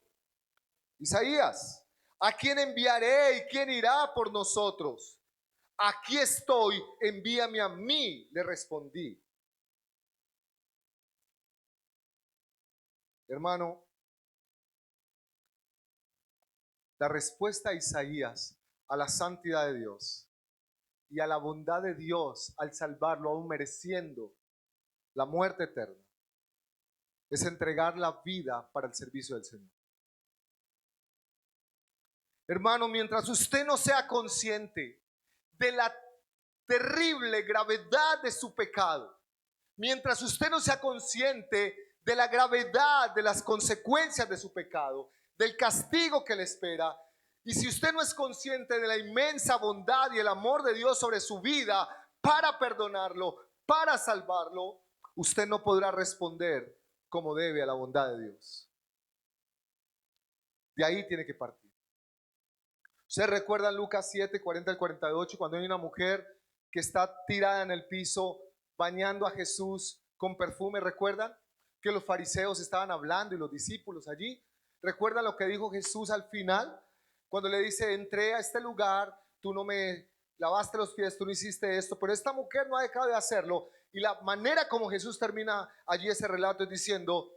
Isaías. ¿A quién enviaré y quién irá por nosotros? Aquí estoy, envíame a mí, le respondí. Hermano, la respuesta a Isaías a la santidad de Dios y a la bondad de Dios al salvarlo, aún mereciendo la muerte eterna, es entregar la vida para el servicio del Señor. Hermano, mientras usted no sea consciente de la terrible gravedad de su pecado, mientras usted no sea consciente de la gravedad de las consecuencias de su pecado, del castigo que le espera, y si usted no es consciente de la inmensa bondad y el amor de Dios sobre su vida para perdonarlo, para salvarlo, usted no podrá responder como debe a la bondad de Dios. De ahí tiene que partir. Ustedes recuerdan Lucas 7, 40 al 48, cuando hay una mujer que está tirada en el piso bañando a Jesús con perfume. ¿Recuerdan que los fariseos estaban hablando y los discípulos allí? ¿Recuerdan lo que dijo Jesús al final? Cuando le dice: entré a este lugar, tú no me lavaste los pies, tú no hiciste esto, pero esta mujer no ha dejado de hacerlo. Y la manera como Jesús termina allí ese relato es diciendo: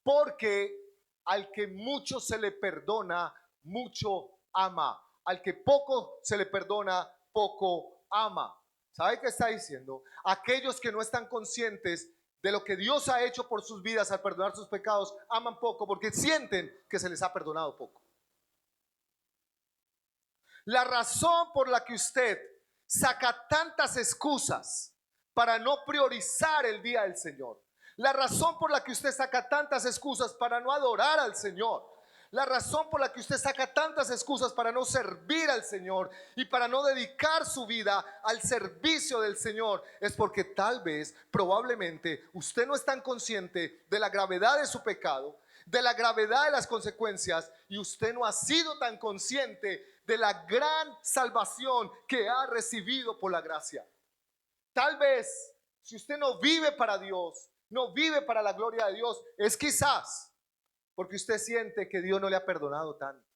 porque al que mucho se le perdona, mucho ama. Al que poco se le perdona, poco ama. ¿Sabe qué está diciendo? Aquellos que no están conscientes de lo que Dios ha hecho por sus vidas al perdonar sus pecados, aman poco porque sienten que se les ha perdonado poco. La razón por la que usted saca tantas excusas para no priorizar el día del Señor, la razón por la que usted saca tantas excusas para no adorar al Señor, la razón por la que usted saca tantas excusas para no servir al Señor y para no dedicar su vida al servicio del Señor, es porque tal vez, probablemente, usted no es tan consciente de la gravedad de su pecado, de la gravedad de las consecuencias, y usted no ha sido tan consciente de la gran salvación que ha recibido por la gracia. Tal vez, si usted no vive para Dios, no vive para la gloria de Dios, es quizás porque usted siente que Dios no le ha perdonado tanto,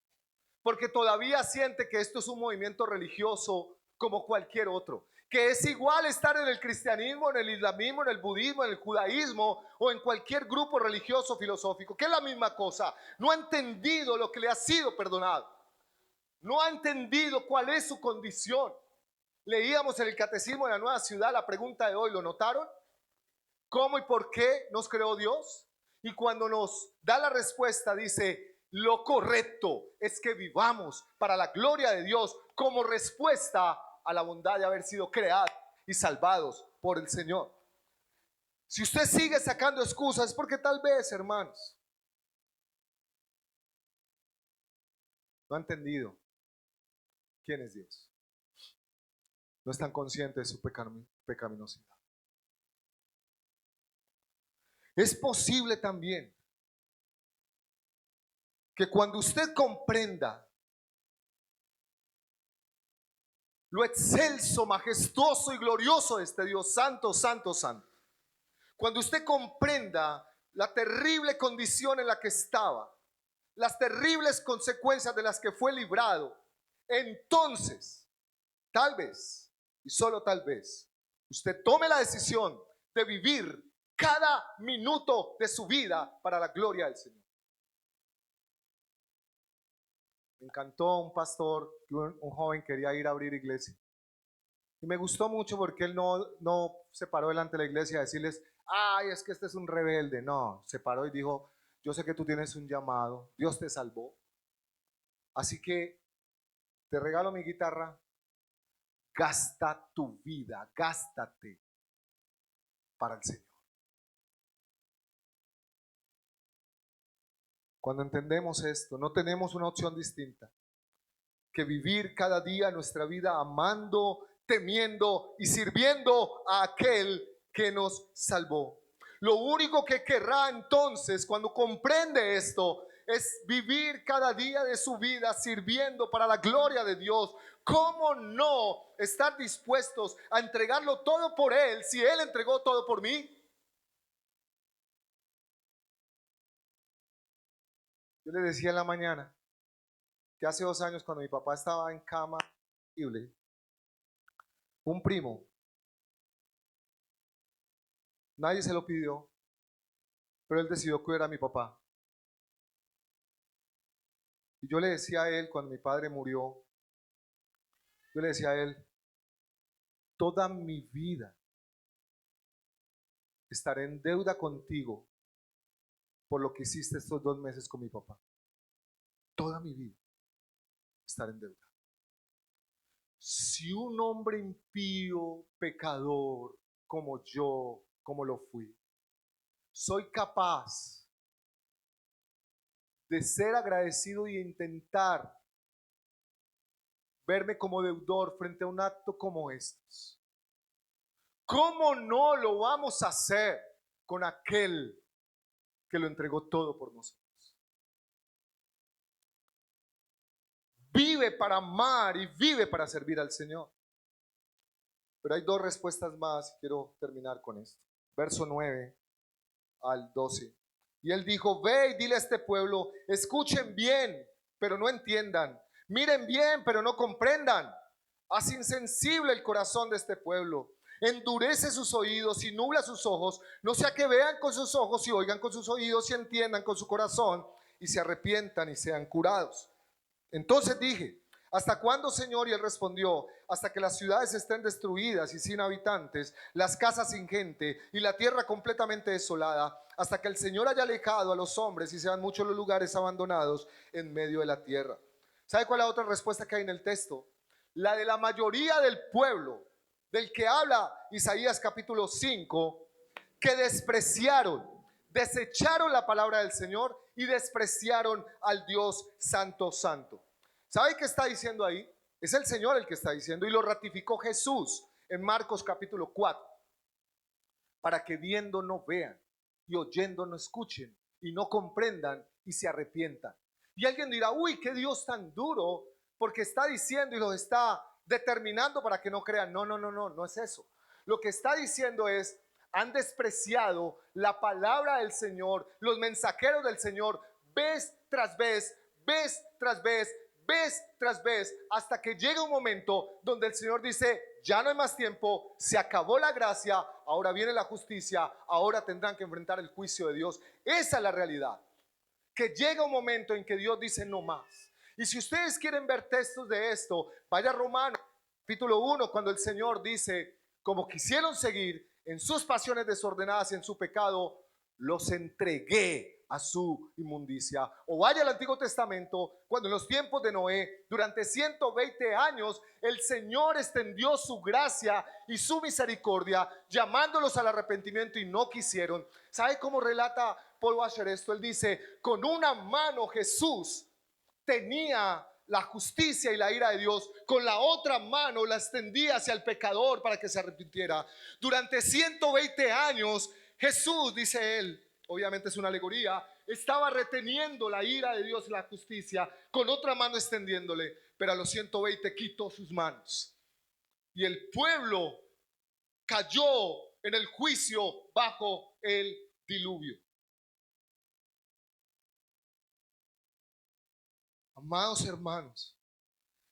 porque todavía siente que esto es un movimiento religioso como cualquier otro, que es igual estar en el cristianismo, en el islamismo, en el budismo, en el judaísmo o en cualquier grupo religioso filosófico, que es la misma cosa. No ha entendido lo que le ha sido perdonado, no ha entendido cuál es su condición. Leíamos en el Catecismo de la Nueva Ciudad la pregunta de hoy, ¿lo notaron? ¿Cómo y por qué nos creó Dios? Y cuando nos da la respuesta dice: lo correcto es que vivamos para la gloria de Dios, como respuesta a la bondad de haber sido creados y salvados por el Señor. Si usted sigue sacando excusas, es porque tal vez, hermanos, no ha entendido quién es Dios. No están conscientes de su pecaminosidad. Es posible también que cuando usted comprenda lo excelso, majestuoso y glorioso de este Dios santo, santo, santo, cuando usted comprenda la terrible condición en la que estaba, las terribles consecuencias de las que fue librado, entonces, tal vez, y solo tal vez, usted tome la decisión de vivir cada minuto de su vida para la gloria del Señor. Me encantó un pastor, un joven quería ir a abrir iglesia. Y me gustó mucho porque él no se paró delante de la iglesia a decirles: ay, es que este es un rebelde. No, se paró y dijo: yo sé que tú tienes un llamado, Dios te salvó. Así que te regalo mi guitarra, gasta tu vida, gástate para el Señor. Cuando entendemos esto, no tenemos una opción distinta que vivir cada día nuestra vida amando, temiendo y sirviendo a aquel que nos salvó. Lo único que querrá entonces, cuando comprende esto, es vivir cada día de su vida sirviendo para la gloria de Dios. ¿Cómo no estar dispuestos a entregarlo todo por Él si Él entregó todo por mí? Yo le decía en la mañana que hace 2 años, cuando mi papá estaba en cama, un primo, nadie se lo pidió, pero él decidió cuidar a mi papá. Y yo le decía a él, cuando mi padre murió, yo le decía a él, toda mi vida estaré en deuda contigo por lo que hiciste estos 2 meses con mi papá. Toda mi vida estaré en deuda. Si un hombre impío, pecador, como yo, como lo fui, soy capaz de ser agradecido y intentar verme como deudor frente a un acto como estos, ¿cómo no lo vamos a hacer con aquel que lo entregó todo por nosotros? Vive para amar y vive para servir al Señor. Pero hay 2 respuestas más y quiero terminar con esto. Verso 9 al 12. Y él dijo, ve y dile a este pueblo, escuchen bien, pero no entiendan. Miren bien, pero no comprendan. Haz insensible el corazón de este pueblo. Endurece sus oídos y nubla sus ojos, no sea que vean con sus ojos y oigan con sus oídos y entiendan con su corazón y se arrepientan y sean curados. Entonces dije, ¿hasta cuándo, Señor? Y él respondió, hasta que las ciudades estén destruidas y sin habitantes, las casas sin gente y la tierra completamente desolada, hasta que el Señor haya alejado a los hombres y sean muchos los lugares abandonados en medio de la tierra. ¿Sabe cuál es la otra respuesta que hay en el texto? La de la mayoría del pueblo, del que habla Isaías capítulo 5, que despreciaron, desecharon la palabra del Señor y despreciaron al Dios santo, santo. ¿Sabe qué está diciendo ahí? Es el Señor el que está diciendo, y lo ratificó Jesús en Marcos capítulo 4, para que viendo no vean y oyendo no escuchen y no comprendan y se arrepientan. Y alguien dirá, uy, qué Dios tan duro, porque está diciendo y los está determinando para que no crean. No, no, no, no, no es eso. Lo que está diciendo es, han despreciado la palabra del Señor, los mensajeros del Señor, vez tras vez, vez tras vez, vez tras vez, hasta que llega un momento donde el Señor dice, ya no hay más tiempo, se acabó la gracia, ahora viene la justicia, ahora tendrán que enfrentar el juicio de Dios. Esa es la realidad, que llega un momento en que Dios dice no más. Y si ustedes quieren ver textos de esto, vaya a Romanos capítulo 1, cuando el Señor dice, como quisieron seguir en sus pasiones desordenadas y en su pecado, los entregué a su inmundicia. O vaya al Antiguo Testamento, cuando en los tiempos de Noé, durante 120 años, el Señor extendió su gracia y su misericordia, llamándolos al arrepentimiento y no quisieron. ¿Sabe cómo relata Paul Washer esto? Él dice, con una mano Jesús tenía la justicia y la ira de Dios, con la otra mano la extendía hacia el pecador para que se arrepintiera. Durante 120 años Jesús, dice él, obviamente es una alegoría, estaba reteniendo la ira de Dios y la justicia, con otra mano extendiéndole, pero a los 120 quitó sus manos y el pueblo cayó en el juicio bajo el diluvio. Amados hermanos,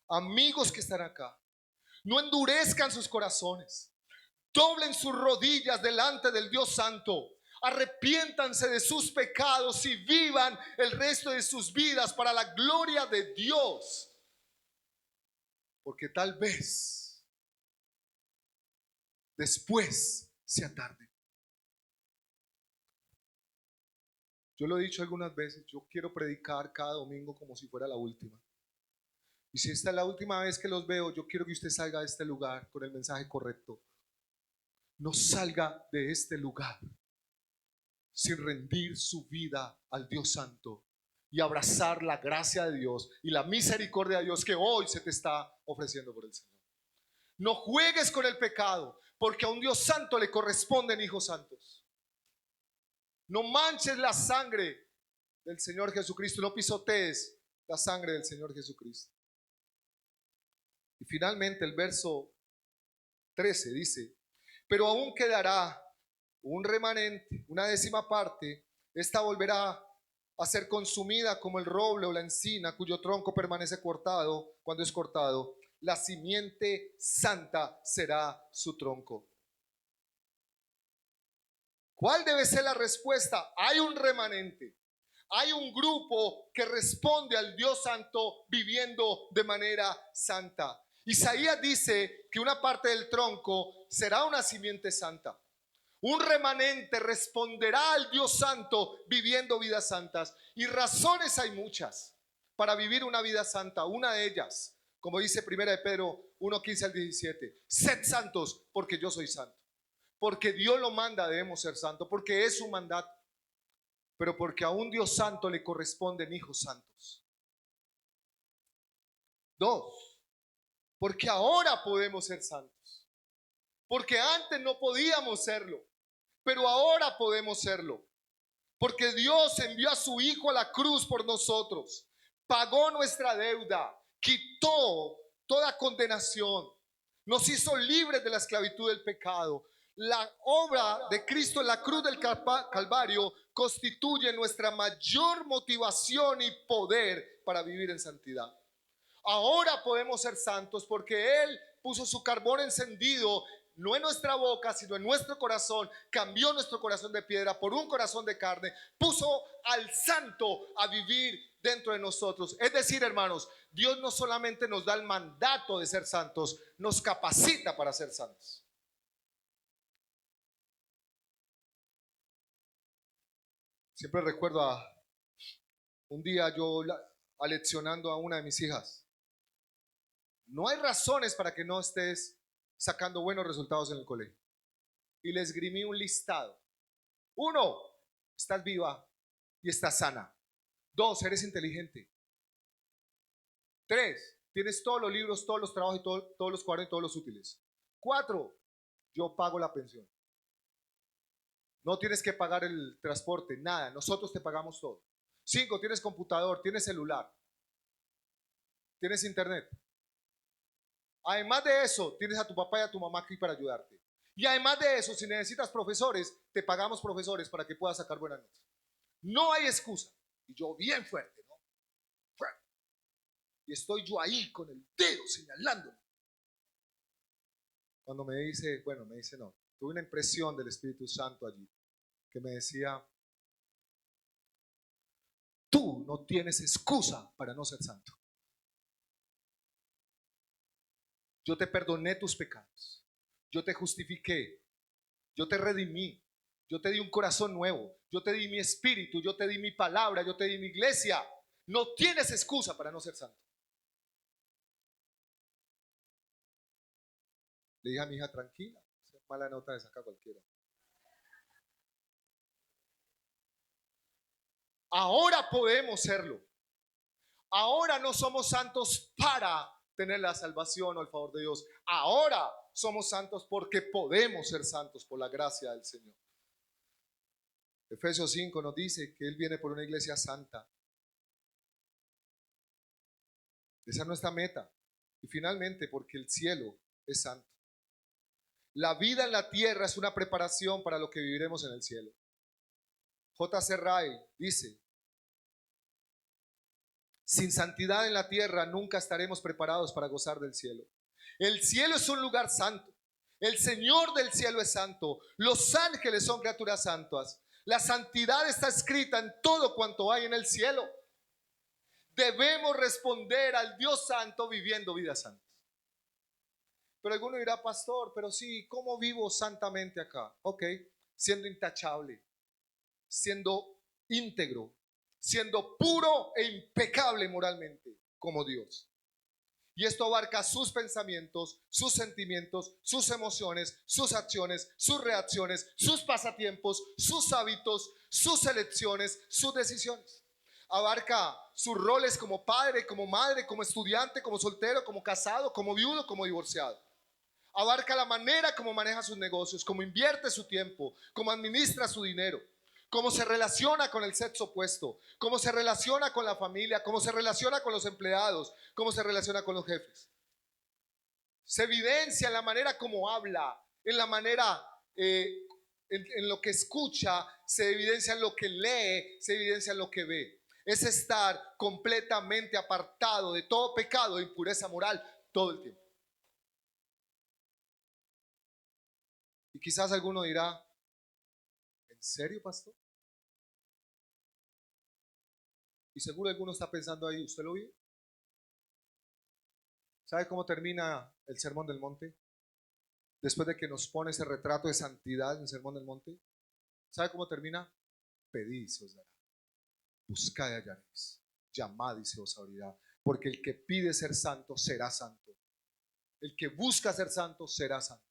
amigos que están acá, no endurezcan sus corazones, doblen sus rodillas delante del Dios Santo, arrepiéntanse de sus pecados y vivan el resto de sus vidas para la gloria de Dios, porque tal vez después sea tarde. Yo lo he dicho algunas veces, yo quiero predicar cada domingo como si fuera la última. Y si esta es la última vez que los veo, yo quiero que usted salga de este lugar con el mensaje correcto. No salga de este lugar sin rendir su vida al Dios Santo y abrazar la gracia de Dios y la misericordia de Dios que hoy se te está ofreciendo por el Señor. No juegues con el pecado, porque a un Dios santo le corresponden hijos santos. No manches la sangre del Señor Jesucristo. No pisotees la sangre del Señor Jesucristo. Y finalmente el verso 13 dice: pero aún quedará un remanente, una décima parte. Esta volverá a ser consumida como el roble o la encina, cuyo tronco permanece cortado cuando es cortado. La simiente santa será su tronco. ¿Cuál debe ser la respuesta? Hay un remanente. Hay un grupo que responde al Dios santo viviendo de manera santa. Isaías dice que una parte del tronco será una simiente santa. Un remanente responderá al Dios santo viviendo vidas santas. Y razones hay muchas para vivir una vida santa. Una de ellas, como dice 1 de Pedro 1:15 al 17: sed santos porque yo soy santo. Porque Dios lo manda, debemos ser santos, porque es su mandato. Pero porque a un Dios santo le corresponden hijos santos. 2, porque ahora podemos ser santos. Porque antes no podíamos serlo, pero ahora podemos serlo. Porque Dios envió a su Hijo a la cruz por nosotros, pagó nuestra deuda, quitó toda condenación, nos hizo libres de la esclavitud del pecado. La obra de Cristo en la cruz del Calvario constituye nuestra mayor motivación y poder para vivir en santidad. Ahora podemos ser santos porque Él puso su carbón encendido, no en nuestra boca, sino en nuestro corazón. Cambió nuestro corazón de piedra por un corazón de carne. Puso al santo a vivir dentro de nosotros. Es decir, hermanos, Dios no solamente nos da el mandato de ser santos, nos capacita para ser santos. Siempre recuerdo un día yo aleccionando a una de mis hijas. No hay razones para que no estés sacando buenos resultados en el colegio. Y le esgrimí un listado. 1, estás viva y estás sana. 2, eres inteligente. 3, tienes todos los libros, todos los trabajos y todos los cuadernos y todos los útiles. 4, yo pago la pensión. No tienes que pagar el transporte, nada. Nosotros te pagamos todo. 5, tienes computador, tienes celular, tienes internet. Además de eso, tienes a tu papá y a tu mamá aquí para ayudarte. Y además de eso, si necesitas profesores, te pagamos profesores para que puedas sacar buenas notas. No hay excusa. Y yo bien fuerte, ¿no? Fuerte. Y estoy yo ahí con el dedo señalándome. Cuando me dice no, tuve una impresión del Espíritu Santo allí, que me decía: tú no tienes excusa para no ser santo. Yo te perdoné tus pecados, yo te justifiqué, yo te redimí, yo te di un corazón nuevo, yo te di mi espíritu, yo te di mi palabra, yo te di mi iglesia. No tienes excusa para no ser santo. Le dije a mi hija: tranquila, esa mala nota de saca cualquiera. Ahora podemos serlo. Ahora no somos santos para tener la salvación o el favor de Dios. Ahora somos santos porque podemos ser santos por la gracia del Señor. Efesios 5 nos dice que Él viene por una iglesia santa. Esa es nuestra meta. Y finalmente, porque el cielo es santo. La vida en la tierra es una preparación para lo que viviremos en el cielo. J.C. Ryle dice: sin santidad en la tierra nunca estaremos preparados para gozar del cielo. El cielo es un lugar santo. El Señor del cielo es santo. Los ángeles son criaturas santas. La santidad está escrita en todo cuanto hay en el cielo. Debemos responder al Dios santo viviendo vidas santas. Pero alguno dirá: pastor, pero sí, ¿cómo vivo santamente acá? Ok, siendo intachable, siendo íntegro, siendo puro e impecable moralmente como Dios. Y esto abarca sus pensamientos, sus sentimientos, sus emociones, sus acciones, sus reacciones, sus pasatiempos, sus hábitos, sus elecciones, sus decisiones. Abarca sus roles como padre, como madre, como estudiante, como soltero, como casado, como viudo, como divorciado. Abarca la manera como maneja sus negocios, cómo invierte su tiempo, cómo administra su dinero, cómo se relaciona con el sexo opuesto, cómo se relaciona con la familia, cómo se relaciona con los empleados, cómo se relaciona con los jefes. Se evidencia en la manera como habla, en la manera, en lo que escucha, se evidencia en lo que lee, se evidencia en lo que ve. Es estar completamente apartado de todo pecado e impureza moral todo el tiempo. Y quizás alguno dirá, ¿en serio, pastor? Y seguro alguno está pensando ahí, ¿usted lo vio? ¿Sabe cómo termina el Sermón del Monte? Después de que nos pone ese retrato de santidad en el Sermón del Monte, ¿sabe cómo termina? Pedid y se os dará. Buscad y hallaréis. Llamad y se os abrirá. Porque el que pide ser santo será santo. El que busca ser santo será santo.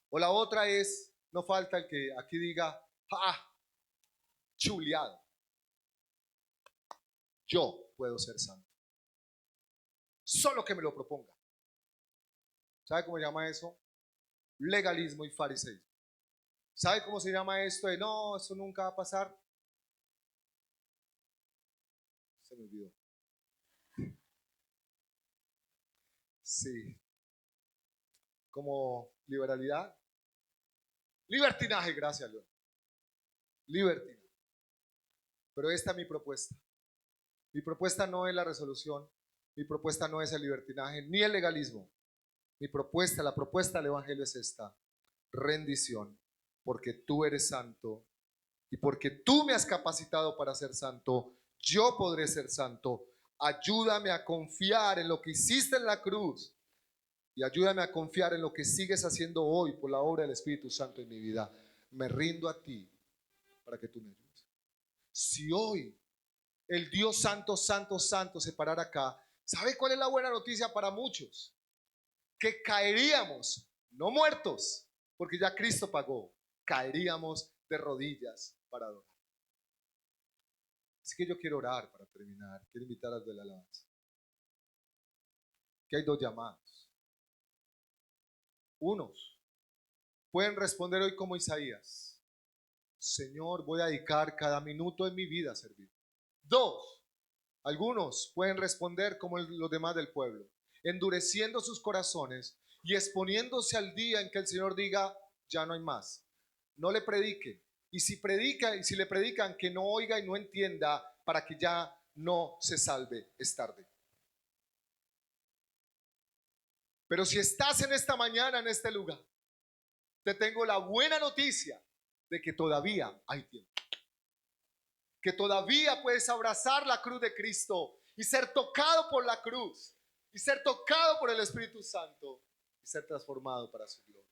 O la otra es, no falta el que aquí diga, chuleado. Yo puedo ser santo. Solo que me lo proponga. ¿Sabe cómo se llama eso? Legalismo y fariseísmo. ¿Sabe cómo se llama esto de no, eso nunca va a pasar? Se me olvidó. Sí. Como liberalidad. Libertinaje, gracias, León. Libertinaje. Pero esta es mi propuesta. Mi propuesta no es la resolución. Mi propuesta no es el libertinaje ni el legalismo. Mi propuesta, la propuesta del Evangelio es esta: rendición, porque tú eres santo y porque tú me has capacitado para ser santo, yo podré ser santo. Ayúdame a confiar en lo que hiciste en la cruz y ayúdame a confiar en lo que sigues haciendo hoy por la obra del Espíritu Santo en mi vida. Me rindo a ti para que tú me ayudes. Si hoy el Dios santo, santo, santo se parara acá, ¿sabe cuál es la buena noticia para muchos? Que caeríamos, no muertos, porque ya Cristo pagó, caeríamos de rodillas para adorar. Así que yo quiero orar para terminar, quiero invitar a los de la alabanza. Que hay dos llamados. Unos pueden responder hoy como Isaías: Señor, voy a dedicar cada minuto de mi vida a servir. Dos, algunos pueden responder como los demás del pueblo, endureciendo sus corazones y exponiéndose al día en que el Señor diga, ya no hay más. No le prediquen. Y si predican, y si le predican, que no oiga y no entienda, para que ya no se salve, es tarde. Pero si estás en esta mañana, en este lugar, te tengo la buena noticia de que todavía hay tiempo. Que todavía puedes abrazar la cruz de Cristo y ser tocado por la cruz y ser tocado por el Espíritu Santo y ser transformado para su gloria.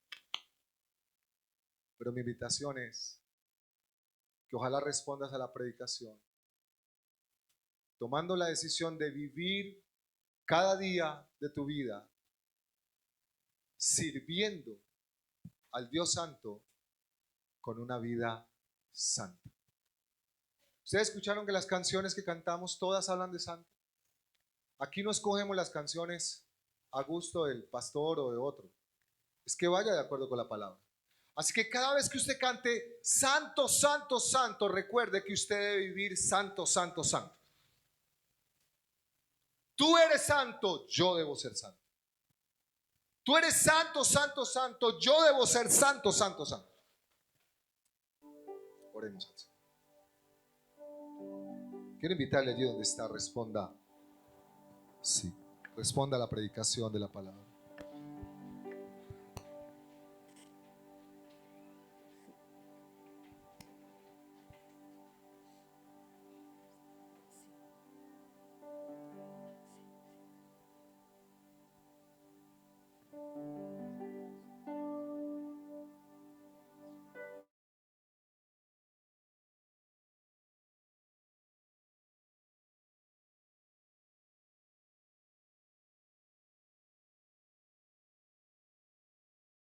Pero mi invitación es que ojalá respondas a la predicación tomando la decisión de vivir cada día de tu vida sirviendo al Dios Santo con una vida santa. ¿Ustedes escucharon que las canciones que cantamos todas hablan de santo? Aquí no escogemos las canciones a gusto del pastor o de otro. Es que vaya de acuerdo con la palabra. Así que cada vez que usted cante santo, santo, santo, recuerde que usted debe vivir santo, santo, santo. Tú eres santo, yo debo ser santo. Tú eres santo, santo, santo, yo debo ser santo, santo, santo. Oremos al Señor. Quiero invitarle allí donde está, responda sí, responda a la predicación de la palabra.